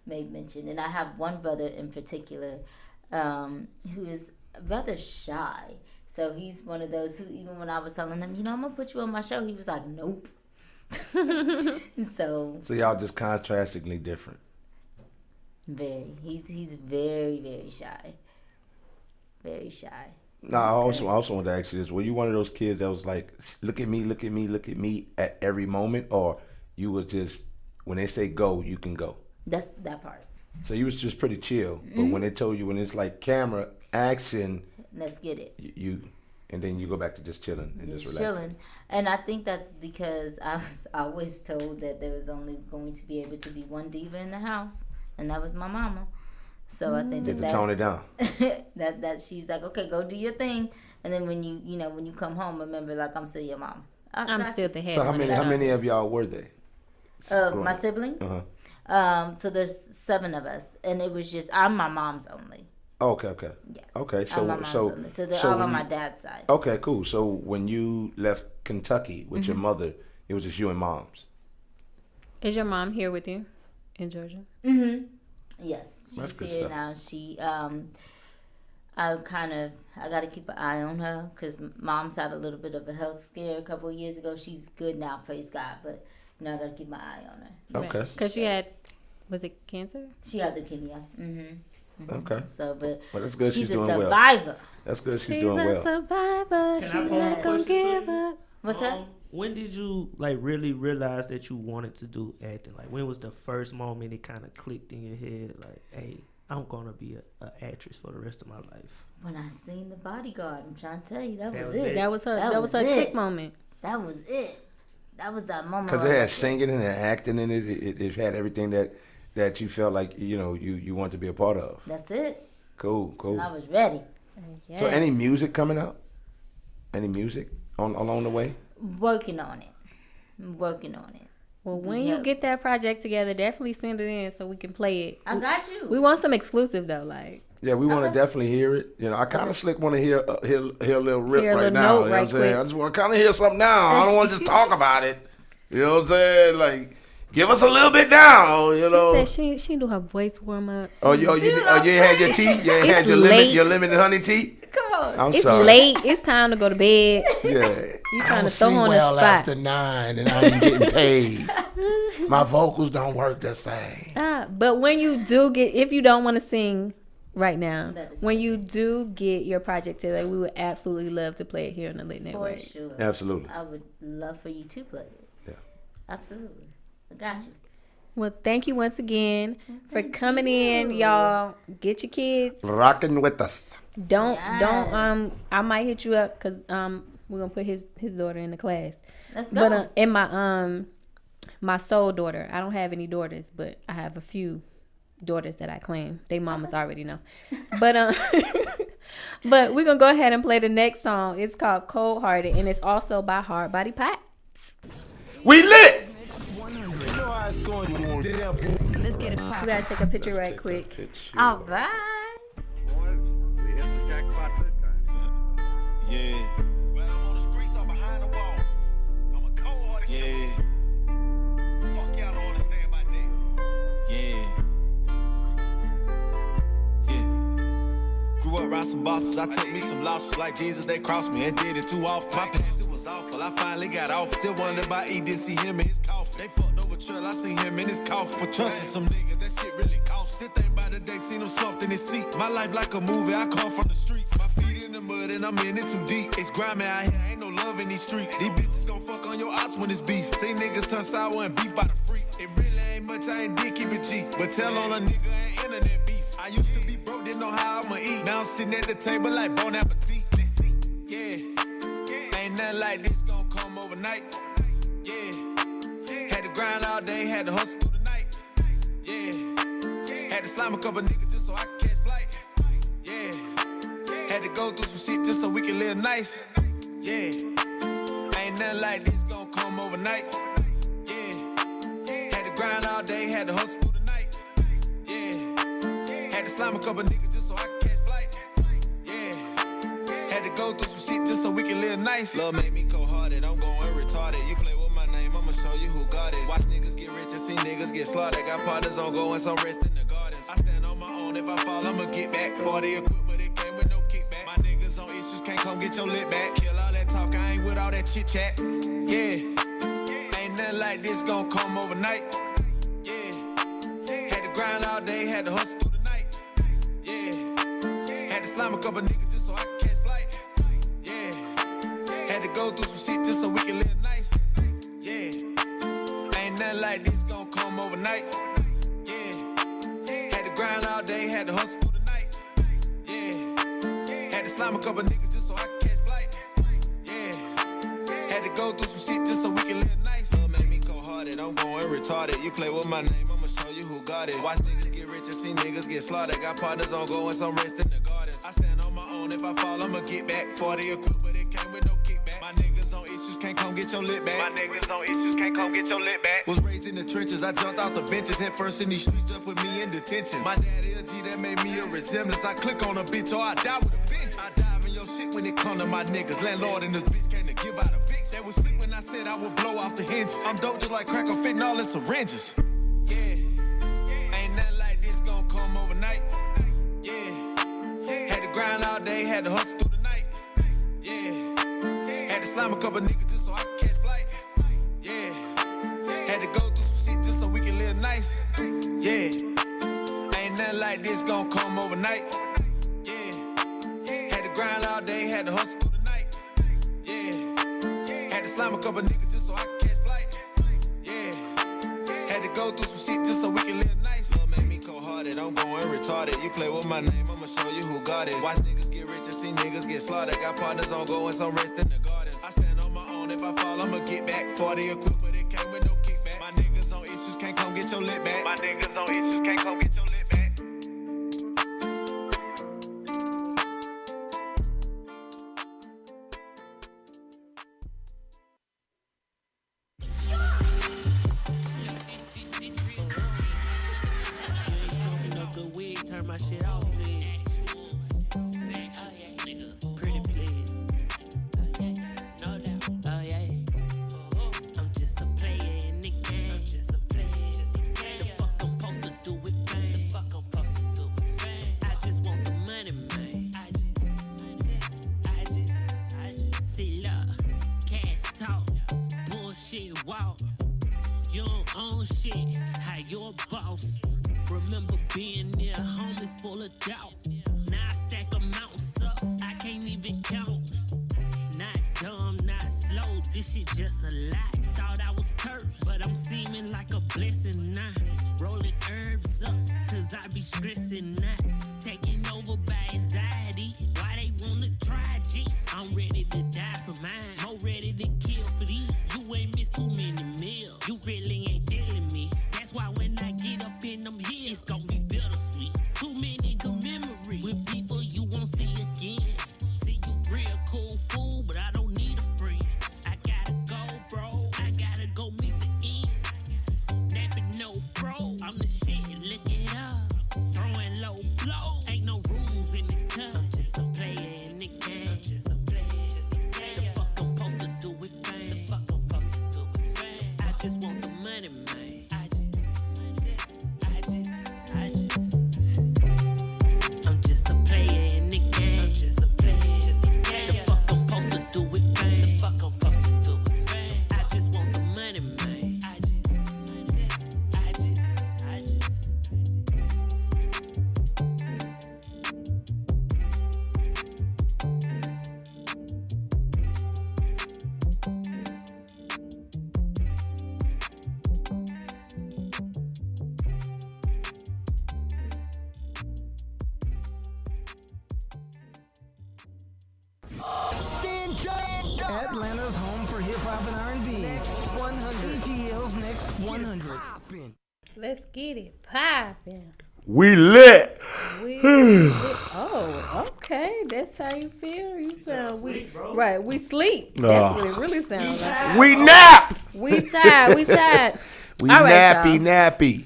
made mention. And I have one brother in particular who is rather shy. So he's one of those who, even when I was telling him, I'm going to put you on my show, he was like, nope. So y'all just contrastingly different. very. He's very, very shy. Very shy. No, I also wanted to ask you this. Were you one of those kids that was like, look at me, look at me, look at me at every moment? Or you was just, when they say go, you can go? That's that part. So you was just pretty chill. But when they told you, when it's like camera, action, Let's get it. And then you go back to just chilling and just relaxing. Chilling. And I think that's because I was always told that there was only going to be able to be one diva in the house, and that was my mama. So I think Get to tone it down. that she's like, okay, go do your thing, and then when you come home, remember, like, I'm still your mom. I'm still the head. So how many of y'all were there? My siblings. So there's 7 of us, and it was just I'm my mom's only. Okay. Yes. Okay. I'm my mom's only. So they're all on my dad's side. Okay, cool. So when you left Kentucky with your mother, it was just you and mom's. Is your mom here with you in Georgia? Yes, That's she's good here stuff. now. She I got to keep an eye on her because mom's had a little bit of a health scare a couple of years ago. She's good now, praise God, but I got to keep my eye on her. Okay. Because she had, was it cancer? She had leukemia. Okay. So, but that's good. She's doing a survivor. Well. That's good. She's a doing well. survivor. She's not gonna give up. What's that? When did you really realize that you wanted to do acting? Like, when was the first moment it kind of clicked in your head? Like, hey, I'm gonna be an actress for the rest of my life. When I seen The Bodyguard, I'm trying to tell you, that was it. That was her click moment. That was it. That was that moment. Because it had singing and acting in it. It had everything that you felt like you want to be a part of. That's it. Cool. And I was ready. Yes. So any music coming out? Any music along the way? Working on it. Well, when you get that project together, definitely send it in so we can play it. I got you. We want some exclusive though, like. Yeah, we want to definitely hear it. I kind of slick want to hear a little rip Hear a right little now. note You know what I'm right saying? quick. I just want to kind of hear something now. I don't want to just talk about it. You know what I'm saying? Like, give us a little bit now. You know. She said she do her voice warm up. You had your tea? You had your lemon and honey tea? Come on. I'm it's sorry. late. It's time to go to bed. Yeah. You I trying don't to throw sing on well a spot. after 9 and I ain't getting paid. My vocals don't work the same. But when you do get, if you don't want to sing right now, when you do get your project together, we would absolutely love to play it here on the Lit Network. For sure. Absolutely. I would love for you to play it. Yeah. Absolutely. I got you. Well, thank you once again for coming in, y'all. Get your kids. Rocking with us. Don't I might hit you up because we're gonna put his daughter in the class. Let's go. But in my sole daughter, I don't have any daughters, but I have a few daughters that I claim. They mamas already know. But but we're gonna go ahead and play the next song. It's called Cold Hearted, and it's also by Hard Body Pats. We lit. Let's get it We poppin'. gotta take a picture right quick. All right. Yeah. When I'm on the streets or behind the wall, I'm a cold-hearted killer. Fuck y'all don't understand my day. Yeah. Grew up around some bosses, I took me some losses. Like Jesus, they crossed me and did it too often. My past, it was awful, I finally got off. Still wonder about E, didn't see him in his coffin. They fucked over Trill, I seen him in his coffin. For trusting some niggas, that shit really cost. Still think about the day, seen him slumped in his seat. My life like a movie, I come from the streets. My feet in the mud and I'm in it too deep. It's grimy out here, ain't no love in these streets. These bitches gon' fuck on your ass when it's beef. See niggas turn sour and beef by the freak. It really ain't much, I ain't did keep it cheap. But tell on a nigga ain't internet beef. I used to be broke, didn't know how I'ma eat. Now I'm sitting at the table like Bon Appetit. Yeah, ain't nothing like this gon' come overnight. Yeah, had to grind all day, had to hustle through the night. Yeah, had to slime a couple niggas just so I could catch flight. Yeah, had to go through some shit just so we can live nice. Yeah, ain't nothing like this gon' come overnight. Yeah, had to grind all day, had to hustle through the night. Yeah, had to slime a couple niggas just so I could catch flight. Yeah, had to go through some shit just so we can live nice. Love made me cold-hearted, I'm going retarded. You play with my name, I'ma show you who got it. Watch niggas get rich and see niggas get slaughtered. Got partners on go and some rest in the gardens. I stand on my own, if I fall, I'ma get back. 40 equipped, but it came with no kickback. My niggas on issues, can't come get your lit back. Kill all that talk, I ain't with all that chit chat. Yeah, ain't nothing like this gon' come overnight. Yeah, had to grind all day, had to hustle through the night. Yeah, had to slime a couple niggas just so I could catch flight. Yeah, had to go through some shit just so we can live nice. Yeah, ain't nothing like this gon' come overnight. Yeah, had to grind all day, had to hustle through the night. Yeah, had to slime a couple niggas just so I could catch flight. Yeah, had to go through some shit just so we can live nice. Love made me cold-hearted, I'm going retarded. You play with my name, I'ma show you who got it. Watch niggas get rich and see see niggas get slaughtered. Got partners on go and some rest in the gardens. I stand on my own, if I fall, I'ma get back. 40 a quick, but it came with no kickback. My niggas on issues, can't come get your lit back. My niggas on issues, can't come get your lit back. Was raised in the trenches, I jumped out the benches. Head first in these streets, up with me in detention. My dad LG, that made me a resemblance. I click on a bitch or I die with a vengeance. I dive in your shit when it come to my niggas. Landlord and this bitch came to give out a fix. They was sleep when I said I would blow off the hinges. I'm dope just like crack or fentanyl and syringes. Yeah, ain't nothing like this gon' come overnight. Yeah, had to grind all day, had to hustle through the night. Yeah, had to slam a couple niggas just so I could catch flight. Yeah, had to go through some shit just so we can live nice. Yeah, ain't nothing like this gon' come overnight. Yeah, had to grind all day, had to hustle through the night. Yeah, had to slam a couple niggas just so I could catch flight. Yeah, had to go through some shit just so we can live nice. Love make me cold-hearted, I'm going retarded. You play with my name, I'ma show you who got it. Watch niggas get rich and see niggas get slaughtered. Got partners on go and some rest in the gardens. I stand on my own, if I fall, I'ma get back. 40 a quick, but it came with no kickback. My niggas on issues, can't come get your lit back. My niggas on issues, can't come get your lit back. Turn my shit off, please. Pretty please. No doubt. Oh yeah. I'm just a player in the game. I'm just a player. The fuck I'm supposed to do with fame. I just want the money, man. I just. See, look, cash talk, bullshit walk. You don't own shit. How your boss? Remember being near homies full of doubt. Now I stack amounts up, I can't even count. Not dumb, not slow, this shit just a lot. Thought I was cursed, but I'm seeming like a blessing now. Rolling herbs up, cause I be stressing that. Taking over by anxiety, why they wanna try G? I'm ready to die for mine, more ready to kill for these. You ain't missed too many meals, you really ain't feeling me. That's why when I get up in them hills, it's gon' be bittersweet. Too many good memories with people you won't see again. See you real cool fool, but I don't need a friend. I gotta go, bro. I gotta go meet the ends. Napping no fro. I'm the shit, look it up. Throwing low blow. Ain't no rules in the cup. I'm just a player in the game. I'm just a player. The fuck I'm supposed to do with fame. I just want the money, man. I'm just a player in the game. I'm just a player. The fuck I'm supposed to do with fame. I just want the money, man. I just. Atlanta's home for hip hop and R&B. Next 100. ATL's Next 100. Let's get it poppin'. We lit. Oh, okay. That's how you feel. You sound weak, bro. Right, we sleep. That's what it really sounds like. We nap. We tired. We All right, nappy.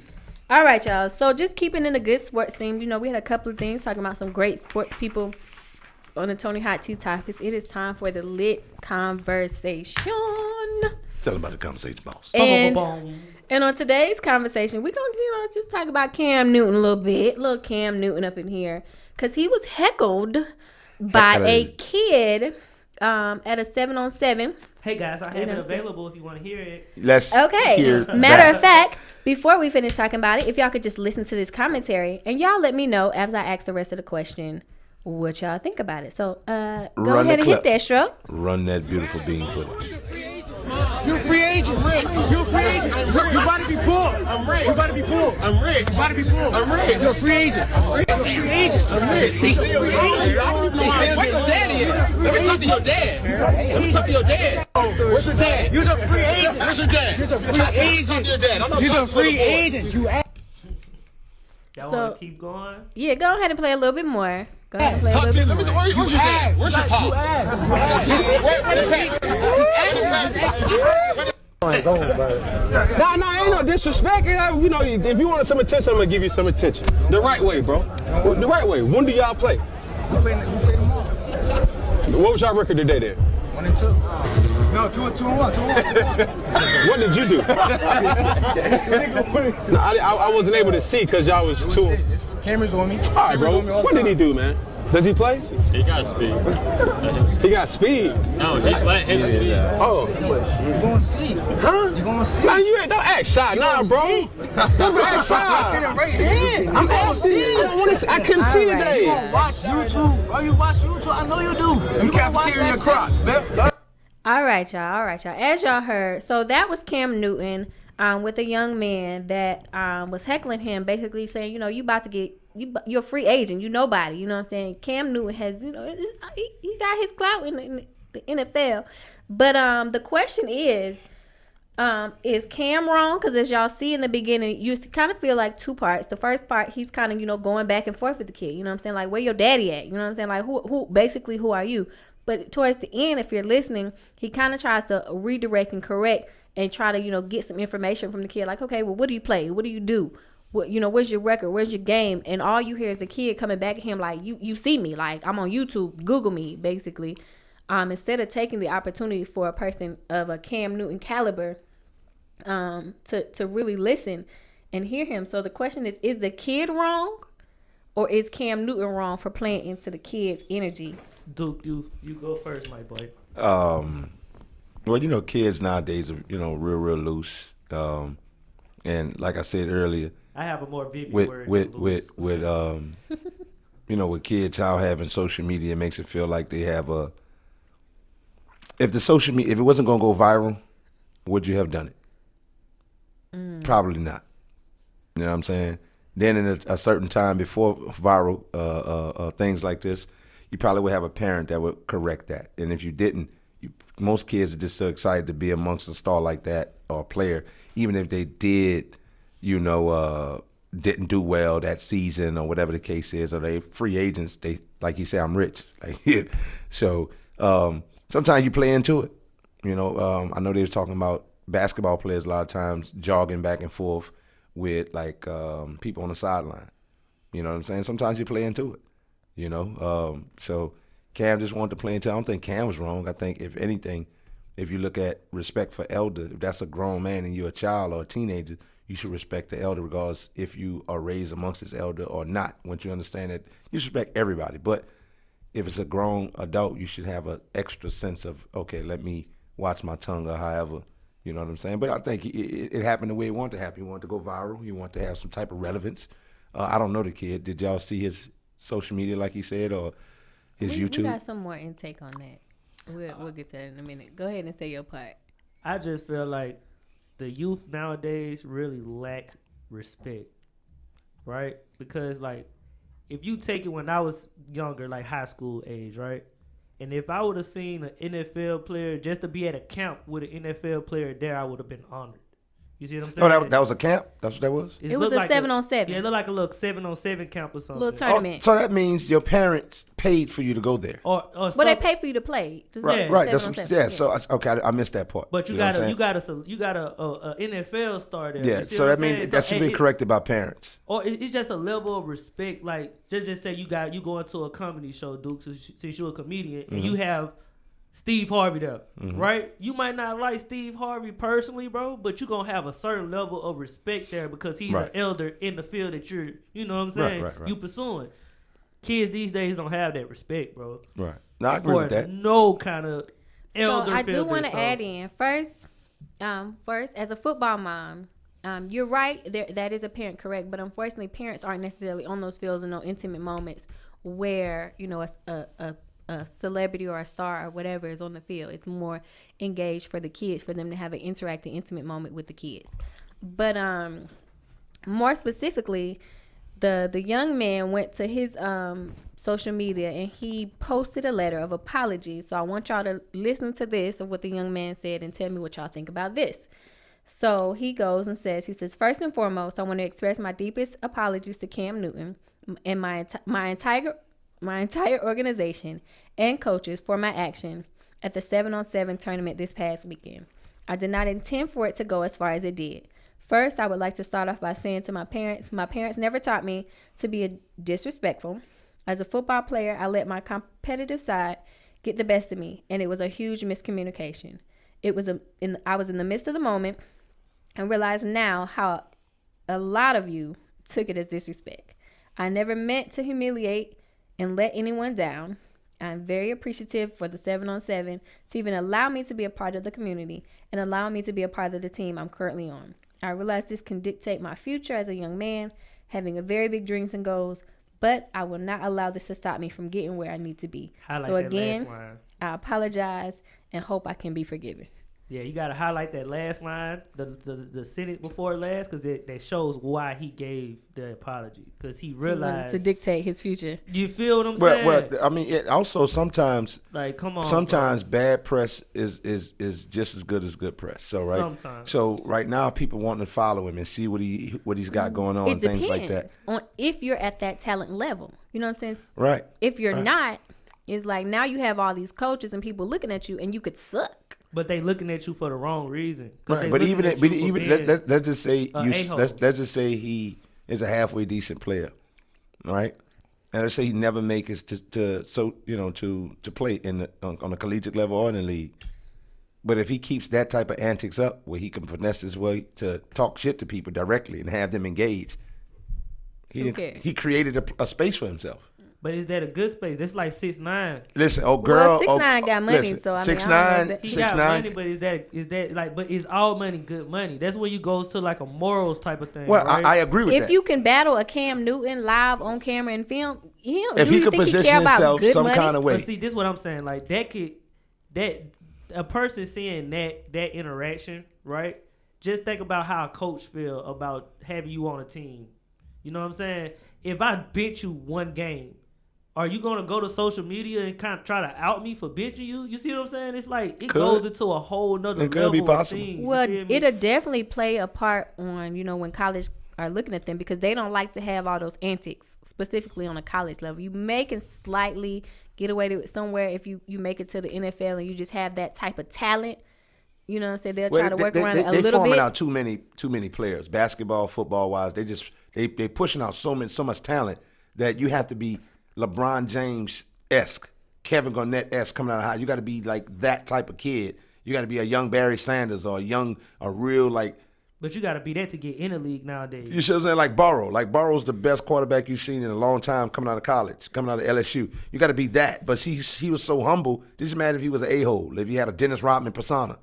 All right, y'all. So just keeping in a good sports theme, you know, we had a couple of things talking about some great sports people on the Toni Hot Tea topics. It is time for the lit conversation. Tell them about the conversation, boss. And on today's conversation, we're going to, just talk about Cam Newton a little bit. Little Cam Newton up in here. Because he was heckled by a kid at a 7-on-7. Hey, guys, I have it available if you want to hear it. Let's hear Matter of fact, before we finish talking about it, if y'all could just listen to this commentary, and y'all let me know as I ask the rest of the question what y'all think about it. So go ahead and hit that stroke. Run that beautiful bean footage. You're a free agent, Rick. You're a free agent. You about to be poor. I'm rich. You about to be poor. I'm rich. You about to be poor. I'm rich. You're a free agent. I'm rich. You're a free agent. I'm rich. He's a free agent. Where your daddy is? Let me talk to your dad. Let me talk to your dad. Where's your dad? You're a free agent. Where's your dad? You're a free agent. You're a free agent. You Y'all So- want to keep going? Yeah, go ahead and play a little bit more. Go ahead and play a little bit more. Where's your dad? Where's your pop? Nah, ain't no disrespect. You know, if you want some attention, I'm gonna give you some attention. The right way, bro. The right way. When do y'all play? We play tomorrow. What was y'all record today then? 1-2. No, 2-1. What did you do? No, I wasn't able to see because y'all was too. Cameras on me. All right, bro. What did he do, man? Does he play? He got speed. He got speed. No, he's let him speed. Oh. You gonna see. Huh? You gonna see. Nah, you ain't, don't act shy, nah, bro. Don't act shy. I'm right here. I'm asking you. I couldn't see All right. today. You gonna watch YouTube. Bro, you watch YouTube. I know you do. You cafeteria crocs, man. All right, y'all. As y'all heard, so that was Cam Newton with a young man that was heckling him, basically saying, you know, you about to get, you're a free agent. You nobody. You know what I'm saying? Cam Newton has, you know, he got his clout in the NFL. But the question is Cam wrong? Because as y'all see in the beginning, you kind of feel like two parts. The first part, he's kind of, you know, going back and forth with the kid. You know what I'm saying? Like, where your daddy at? You know what I'm saying? Like, who are you? But towards the end, if you're listening, he kind of tries to redirect and correct and try to, you know, get some information from the kid. Like, okay, well, what do you play? What do you do? What, you know, where's your record? Where's your game? And all you hear is the kid coming back at him like, you see me. Like, I'm on YouTube. Google me, basically. Instead of taking the opportunity for a person of a Cam Newton caliber to really listen and hear him. So the question is the kid wrong? Or is Cam Newton wrong for playing into the kid's energy? Duke, you go first, my boy. Well, you know, kids nowadays are, you know, real loose. And like I said earlier, I have a more vivid word. With you know, with kids now having social media, it makes it feel like they have a. If it wasn't gonna go viral, would you have done it? Probably not. You know what I'm saying? Then in a certain time before viral things like this, you probably would have a parent that would correct that. And if you didn't, most kids are just so excited to be amongst a star like that or a player, even if they did, you know, didn't do well that season or whatever the case is, or they free agents. They, like you say, I'm rich. Like, so sometimes you play into it. You know, I know they were talking about basketball players a lot of times jogging back and forth with like people on the sideline. You know what I'm saying? Sometimes you play into it. You know, so Cam just wanted to play into it. I don't think Cam was wrong. I think, if anything, if you look at respect for elder, if that's a grown man and you're a child or a teenager, you should respect the elder regardless if you are raised amongst this elder or not. Once you understand that, you respect everybody. But if it's a grown adult, you should have an extra sense of, okay, let me watch my tongue or however, you know what I'm saying? But I think it happened the way it wanted to happen. He wanted to go viral. He wanted to have some type of relevance. I don't know the kid. Did y'all see his social media, like he said, or his YouTube? We got some more intake on that. We'll get to that in a minute. Go ahead and say your part. I just feel like the youth nowadays really lack respect, right? Because, like, if you take it when I was younger, like high school age, right? And if I would have seen an NFL player, just to be at a camp with an NFL player there, I would have been honored. You see what I'm saying? Oh, that was a camp? That's what that was? It was a 7-on-7. Yeah, it looked like a little 7-on-7 camp or something. Little tournament. Oh, so that means your parents paid for you to go there. Well, they pay for you to play. Right. That's what, yeah. So I missed that part. But you got a NFL star there. Yeah. So that means that should be corrected by parents. Or it's just a level of respect. Like just say you go into a comedy show, Duke, since you're a comedian, and you have Steve Harvey there, right? You might not like Steve Harvey personally, bro, but you're going to have a certain level of respect there because he's an elder in the field that you're, you know what I'm saying, you pursuing. Kids these days don't have that respect, bro. Right. No, I agree with that. No kind of elder. So I do want to add in, first, as a football mom, you're right, that is apparent correct, but unfortunately parents aren't necessarily on those fields in those intimate moments where, you know, a celebrity or a star or whatever is on the field. It's more engaged for the kids, for them to have an interactive, intimate moment with the kids. But more specifically, the young man went to his social media and he posted a letter of apology. So I want y'all to listen to this, of what the young man said, and tell me what y'all think about this. So he goes and says, first and foremost, I want to express my deepest apologies to Cam Newton and my entire organization and coaches for my action at the 7-on-7 tournament this past weekend. I did not intend for it to go as far as it did. First, I would like to start off by saying to my parents never taught me to be disrespectful. As a football player, I let my competitive side get the best of me, and it was a huge miscommunication. I was in the midst of the moment and realize now how a lot of you took it as disrespect. I never meant to humiliate and let anyone down. I'm very appreciative for the 7-on-7 to even allow me to be a part of the community and allow me to be a part of the team I'm currently on. I realize this can dictate my future as a young man, having a very big dreams and goals, but I will not allow this to stop me from getting where I need to be. So again, I apologize and hope I can be forgiven. Yeah, you got to highlight that last line, the sentence before last, because that shows why he gave the apology. Because he realized to dictate his future. You feel what I'm saying? Well, I mean, it also sometimes, like, come on, sometimes bad press is just as good as good press. So Sometimes. So right now, people want to follow him and see what he's got going on, and things like that. On if you're at that talent level, you know what I'm saying? Right. If you're not, it's like now you have all these coaches and people looking at you, and you could suck. But they looking at you for the wrong reason. Right. But even let's just say let's just say he is a halfway decent player, right? And let's say he never makes it to play on a collegiate level or in the league. But if he keeps that type of antics up, where he can finesse his way to talk shit to people directly and have them engage, he created a space for himself. But is that a good space? It's like 6ix9ine. Listen, 6ix9ine got money, listen, so I mean, 6ix9ine, he got money, but is that like? But is all money good money? That's where you goes to like a morals type of thing. Well, right? I agree with that. If you can battle a Cam Newton live on camera and film, if he could position himself some kind of way. But see, this is what I'm saying. Like that a person seeing that interaction, right? Just think about how a coach feel about having you on a team. You know what I'm saying? If I bench you one game, are you going to go to social media and kind of try to out me for benching you? You see what I'm saying? It's like it goes into a whole nother level be possible. of things. Well, it'll definitely play a part on, when college are looking at them, because they don't like to have all those antics, specifically on a college level. You may can slightly get away with somewhere if you make it to the NFL and you just have that type of talent. You know what I'm saying? They'll try to work around it a little bit. They're forming out too many players, basketball, football-wise. They pushing out so much talent that you have to be LeBron James-esque, Kevin Garnett-esque coming out of high. You got to be like that type of kid. You got to be a young Barry Sanders or a real like. But you got to be that to get in the league nowadays. You should say like Burrow. Like Burrow's the best quarterback you've seen in a long time coming out of college, coming out of LSU. You got to be that. But he was so humble. It doesn't matter if he was an a-hole, if he had a Dennis Rodman persona.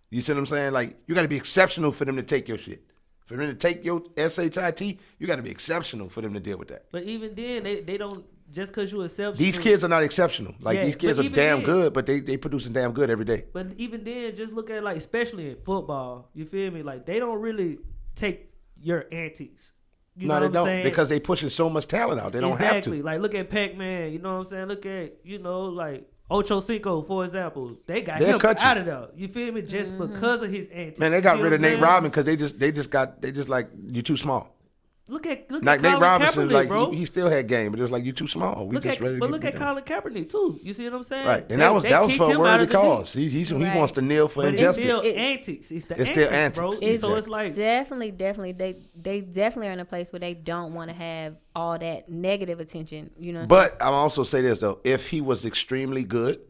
You see what I'm saying? Like you got to be exceptional for them to take your shit. For them to take your SHIT, you got to be exceptional for them to deal with that. But even then, they don't. Just because you exceptional. These kids are not exceptional. Like these kids are damn good, but they producing damn good every day. But even then, just look at like, especially in football, you feel me? Like they don't really take your antics. You know they what don't, I'm saying? because they pushing so much talent out. They don't have to. Like look at Pac-Man. You know what I'm saying? Look at like Ocho Cinco, for example. They got him out of there. You feel me? Just because of his antics. Man, they got rid of Nate Robinson because they just like you too small. Look at Nate Robinson, Kaepernick, like bro. He still had game, but it was like you too small. Look at Colin Kaepernick too. You see what I'm saying? Right, and that was for a worthy cause. He wants to kneel for injustice. It's still antics. It's still antics, bro. So it's like definitely they definitely are in a place where they don't want to have all that negative attention. You know. But I'll also say this though: if he was extremely good,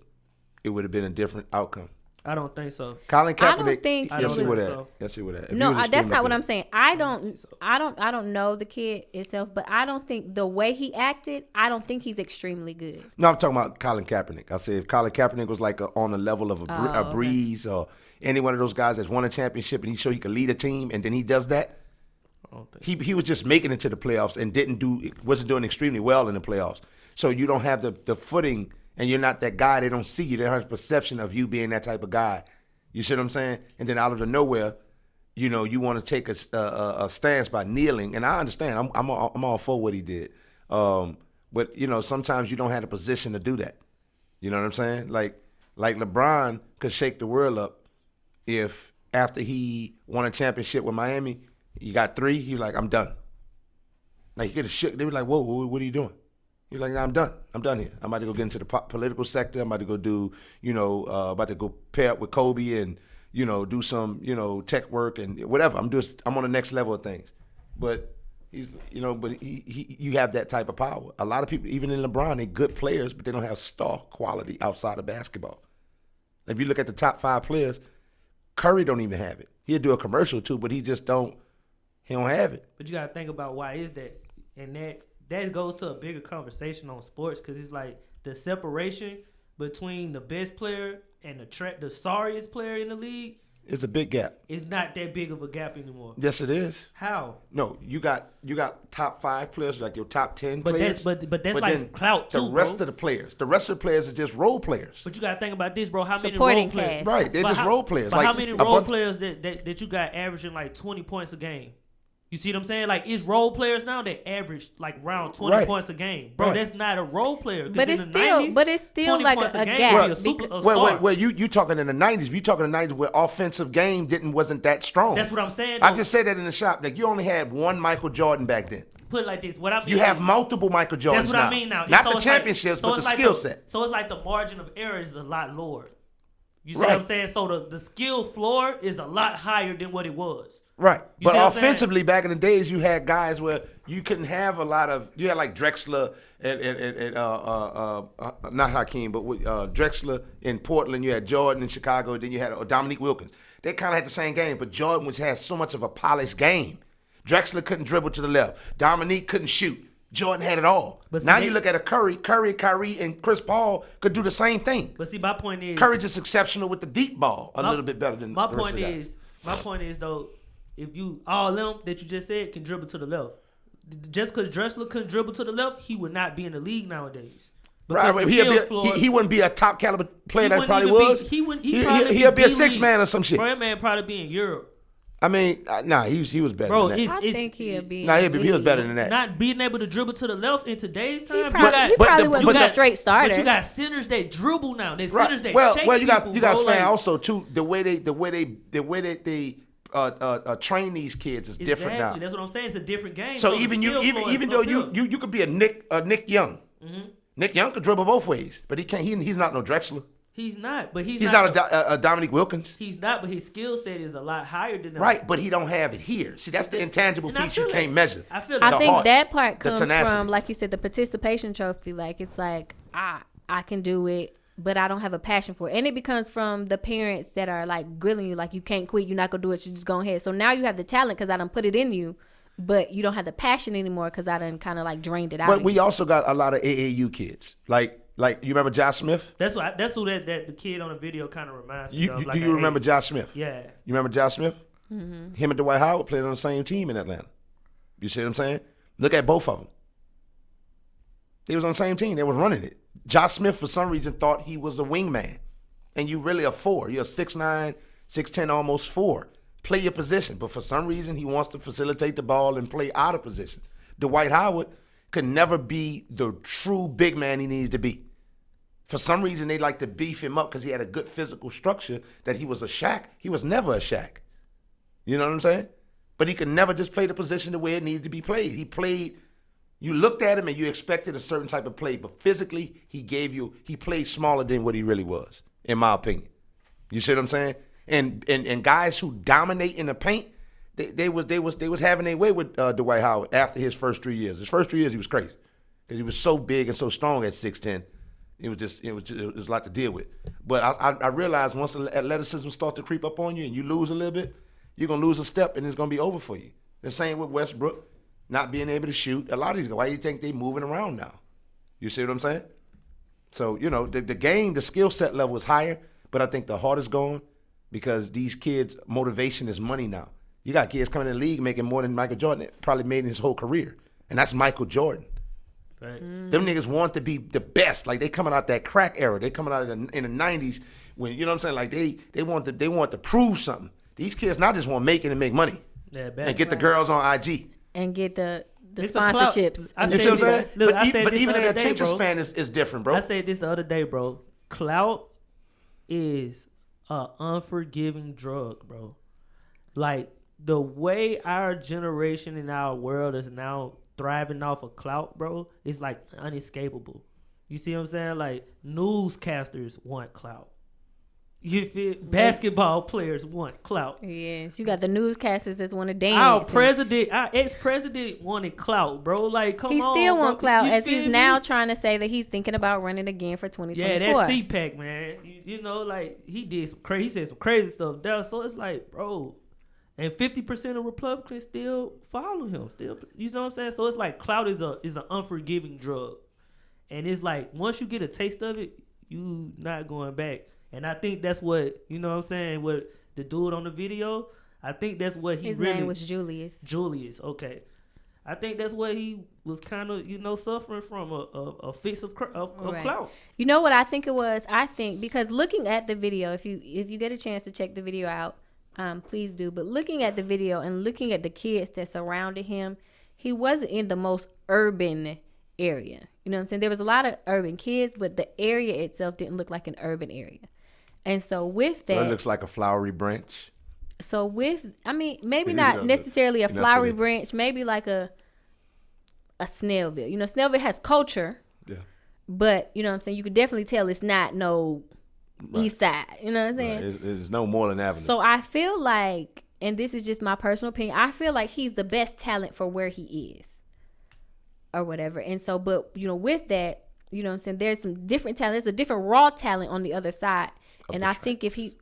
it would have been a different outcome. I don't think so. Colin Kaepernick. I don't think yes, he would have. Yes, he would have. No, that's not what I'm saying. I don't know the kid itself, but I don't think the way he acted, I don't think he's extremely good. No, I'm talking about Colin Kaepernick. I said if Colin Kaepernick was like on the level of a Breeze or any one of those guys that's won a championship and he showed he could lead a team, and then he does that. He was just making it to the playoffs and wasn't doing extremely well in the playoffs. So you don't have the footing. And you're not that guy. They don't see you. They don't have a perception of you being that type of guy. You see what I'm saying? And then out of the nowhere, you want to take a stance by kneeling. And I understand. I'm all for what he did. But sometimes you don't have the position to do that. You know what I'm saying? Like LeBron could shake the world up if after he won a championship with Miami, he got 3. He was like, I'm done. Like, he could have shook. They were like, whoa, what are you doing? He's like, nah, I'm done. I'm done here. I'm about to go get into the political sector. I'm about to go do, about to go pair up with Kobe and, do some, tech work and whatever. I'm on the next level of things. But he's, you have that type of power. A lot of people, even in LeBron, they're good players, but they don't have star quality outside of basketball. If you look at the top 5 players, Curry don't even have it. He'll do a commercial too, but he don't have it. But you got to think about why is that. And that goes to a bigger conversation on sports because it's like the separation between the best player and the sorriest player in the league. It's a big gap. It's not that big of a gap anymore. Yes, it is. How? No, you got top 5 players, like your top 10 players. But that's like clout too, the rest of the players are just role players. But you got to think about this, bro. How many Supporting role players? cast. Right, they're just role players. But how many role players that you got averaging like 20 points a game? You see what I'm saying? Like, it's role players now that average like around 20 points a game. Bro, that's not a role player. But it's still like a gap. Well, you talking in the 90s. You talking in the 90s where offensive game wasn't that strong. That's what I'm saying. I just said that in the shop. Like, you only had one Michael Jordan back then. Put it like this. What I mean, you have multiple Michael Jordans. That's what I mean now. Not the championships, but the skill set. So it's like the margin of error is a lot lower. You see what I'm saying? So the skill floor is a lot higher than what it was. Right. But offensively, back in the days, you had guys where you couldn't have a lot of, you had like Drexler and not Hakeem, but with Drexler in Portland, you had Jordan in Chicago, then you had Dominique Wilkins. They kind of had the same game, but Jordan had so much of a polished game. Drexler couldn't dribble to the left. Dominique couldn't shoot. Jordan had it all. But now you look at a Curry, Kyrie, and Chris Paul could do the same thing. But see, my point is, Curry just exceptional with the deep ball, a little bit better than the rest of the guys. My point is though, if you all them that you just said can dribble to the left, just because Drexler couldn't dribble to the left, he would not be in the league nowadays. Right, he wouldn't be a top caliber player that probably was. He'll be a 6-man or some shit. Bro, that man probably be in Europe. I mean, he was better than that. I think he'll be. He was better than that. Not being able to dribble to the left in today's time. He probably wouldn't be a straight starter. But you got centers that dribble now. They centers that shake you got people, saying also too the way they train these kids is different now. That's what I'm saying. It's a different game. So even though you could be a Nick Young. Mm-hmm. Nick Young could dribble both ways, but he can't. He's not no Drexler. He's not, but he's not a Dominique Wilkins. He's not, but his skill set is a lot higher than that. Right, but he don't have it here. See, that's the intangible piece you can't measure. I think that part comes from, like you said, the participation trophy. Like, it's like, I can do it, but I don't have a passion for it. And it becomes from the parents that are like grilling you, like, you can't quit, you're not going to do it, you just go ahead. So now you have the talent because I done put it in you, but you don't have the passion anymore because I done kind of like drained it out. But we also got a lot of AAU kids. Like you remember Josh Smith? That's who that the kid on the video kind of reminds me of. Do you remember Josh Smith? Yeah. You remember Josh Smith? Mm-hmm. Him and Dwight Howard played on the same team in Atlanta. You see what I'm saying? Look at both of them. They was on the same team. They was running it. Josh Smith, for some reason, thought he was a wingman. And you really a 4. You're a 6'9", 6'10", almost 4. Play your position. But for some reason, he wants to facilitate the ball and play out of position. Dwight Howard could never be the true big man he needs to be. For some reason, they like to beef him up because he had a good physical structure, that he was a Shaq. He was never a Shaq. You know what I'm saying? But he could never just play the position the way it needed to be played. He played, you looked at him and you expected a certain type of play, but physically, he played smaller than what he really was, in my opinion. You see what I'm saying? And guys who dominate in the paint, they was having their way with Dwight Howard after his first 3 years. His first 3 years, he was crazy because he was so big and so strong at 6'10". It was a lot to deal with. But I realized once athleticism starts to creep up on you and you lose a little bit, you're going to lose a step and it's going to be over for you. The same with Westbrook, not being able to shoot. A lot of these guys, why do you think they moving around now? You see what I'm saying? So, the game, the skill set level is higher, but I think the heart is gone because these kids' motivation is money now. You got kids coming in the league making more than Michael Jordan probably made in his whole career. And that's Michael Jordan. Right. Them niggas want to be the best. Like, they coming out that crack era. They coming out in the 90s when, you know what I'm saying? Like, they want to prove something. These kids not just want to make it and make money. Yeah, and get the girls on IG. And get the sponsorships. You see what I'm saying? But even their attention span is different, bro. I said this the other day, bro. Clout is an unforgiving drug, bro. like the way our generation and our world is now thriving off of clout, bro, is like unescapable. You see what I'm saying? Like newscasters want clout. You feel basketball players want clout. Yes, you got the newscasters that want to dance. Our ex-president wanted clout, bro. Like, come on. He still bro. want clout, as he's me? now trying to say that he's thinking about running again for 2024. Yeah, that's CPAC, man. You know, like he did some crazy. He said some crazy stuff there. So it's like, bro, and 50% of Republicans still follow him. Still, you know what I'm saying? So it's like clout is an unforgiving drug, and it's like once you get a taste of it, you not going back. And I think that's what, you know what I'm saying, what the dude on the video, I think that's what he His really... name was Julius. Julius, okay. I think that's what he was kind of, you know, suffering from, a fix of Right. clout. You know what I think it was? I think, because looking at the video, if you get a chance to check the video out, please do. But looking at the video and looking at the kids that surrounded him, he wasn't in the most urban area. You know what I'm saying? There was a lot of urban kids, but the area itself didn't look like an urban area. And so with that... So it looks like a flowery branch? So with... I mean, maybe not necessarily a flowery branch. Maybe like a Snellville. You know, Snellville has culture. Yeah. But, you know what I'm saying? You could definitely tell it's not no east side. You know what I'm saying? Right. It's no Moreland Avenue. So I feel like, and this is just my personal opinion, I feel like he's the best talent for where he is. Or whatever. And so, but, you know, with that, you know what I'm saying? There's some different talent. There's a different raw talent on the other side. And I think if he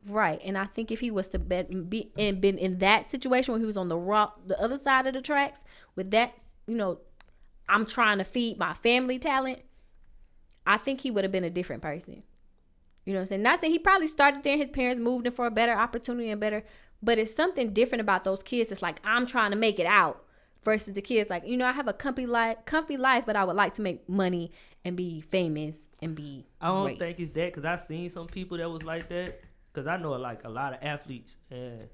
was to been in that situation where he was on the other side of the tracks with that, you know, I'm trying to feed my family talent, I think he would have been a different person. You know what I'm saying? Not saying he probably started there and his parents moved in for a better opportunity and better, but it's something different about those kids. It's like, I'm trying to make it out versus the kids like, you know, I have a comfy life, but I would like to make money and be famous and be I don't great. think it's that, because I've seen some people that was like that, because I know like a lot of athletes, and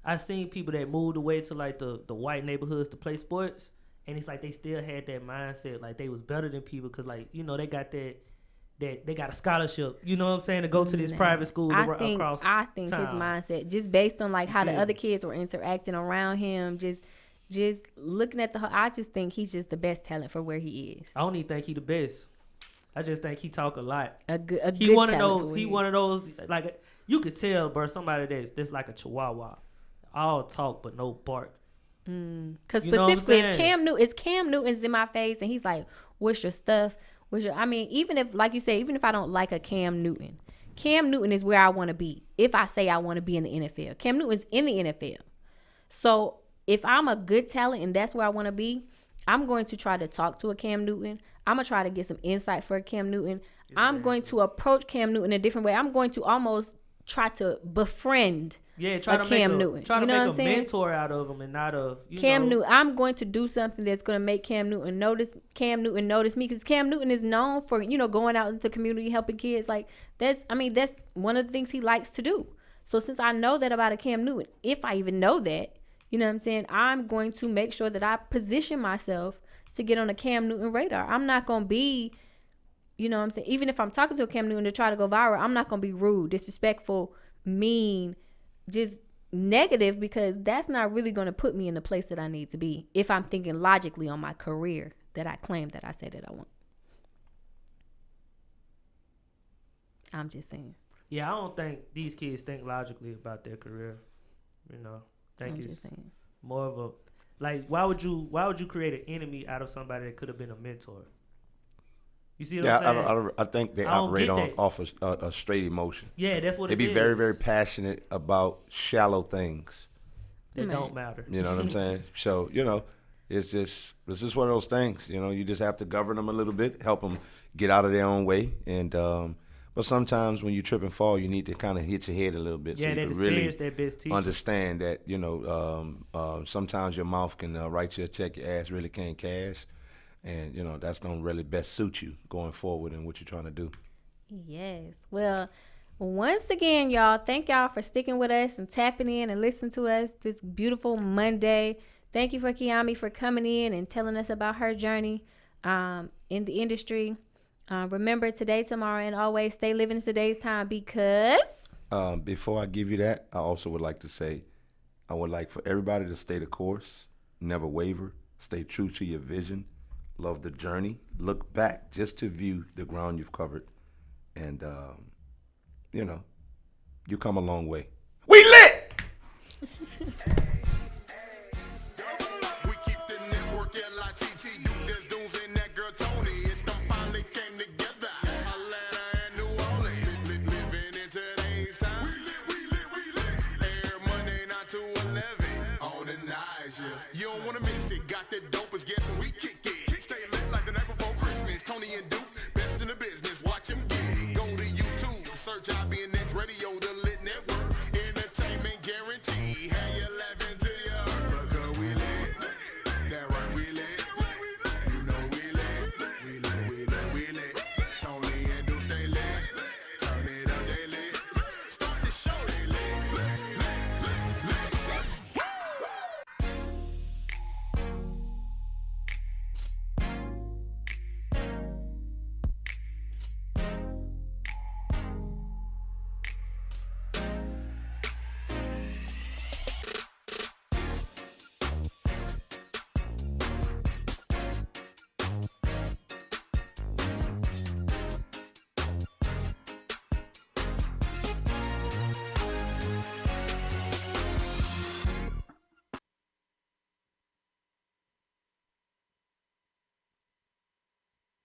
I've seen people that moved away to like the white neighborhoods to play sports, and it's like they still had that mindset like they was better than people, because like, you know, they got that they got a scholarship, you know what I'm saying, to go to this private school across I think town. His mindset, just based on like how the other kids were interacting around him, just looking at I just think he's just the best talent for where he is. I don't even think he the best. I just think he talk a lot. He one of those like, you could tell, bro, somebody that's like a chihuahua, all talk but no bark. Because specifically, if Cam Newton's in my face and he's like, "What's your stuff? I mean, even if, like you say, even if I don't like a Cam Newton is where I want to be. If I say I want to be in the NFL, Cam Newton's in the NFL. So if I'm a good talent and that's where I want to be, I'm going to try to talk to a Cam Newton. I'm going to try to get some insight for a Cam Newton. I'm going to approach Cam Newton a different way. I'm going to almost try to befriend Cam Newton. Try to make a mentor out of him and not a Cam Newton. I'm going to do something that's going to make Cam Newton notice me, because Cam Newton is known for, you know, going out into the community helping kids. Like that's one of the things he likes to do. So since I know that about a Cam Newton, if I even know that, you know what I'm saying, I'm going to make sure that I position myself to get on a Cam Newton radar. I'm not going to be, you know what I'm saying, even if I'm talking to a Cam Newton to try to go viral, I'm not going to be rude, disrespectful, mean, just negative, because that's not really going to put me in the place that I need to be if I'm thinking logically on my career that I claim that I say that I want. I'm just saying. Yeah, I don't think these kids think logically about their career. You know, I think it's more of a, like, why would you create an enemy out of somebody that could have been a mentor? You see what I'm saying? I think they operate off a straight emotion. Yeah, that's what they be very, very passionate about shallow things that don't matter. You know what I'm saying? So, you know, it's just one of those things. You know, you just have to govern them a little bit, help them get out of their own way. And but sometimes when you trip and fall, you need to kind of hit your head a little bit, so you can really understand that, you know, sometimes your mouth can write you a check your ass really can't cash. And, you know, that's going to really best suit you going forward in what you're trying to do. Yes. Well, once again, y'all, thank y'all for sticking with us and tapping in and listening to us this beautiful Monday. Thank you for Kiami for coming in and telling us about her journey in the industry. Remember, today, tomorrow, and always stay living in today's time, because... Before I give you that, I also would like to say, I would like for everybody to stay the course, never waver, stay true to your vision, love the journey, look back just to view the ground you've covered, and, you know, you come a long way. We lit! We keep the network L.I.T.T. There's dudes in that girl Toni. It's them finally came together. Atlanta and New Orleans. Living in today's time. We lit. Air Monday 9 to 11 on the night. You don't wanna miss it. Got the dopest guess and we kick it. Stay lit like the night before Christmas. Toni and Duke, best in the business. Watch them get it. Go to YouTube, search IBNX Radio, the lit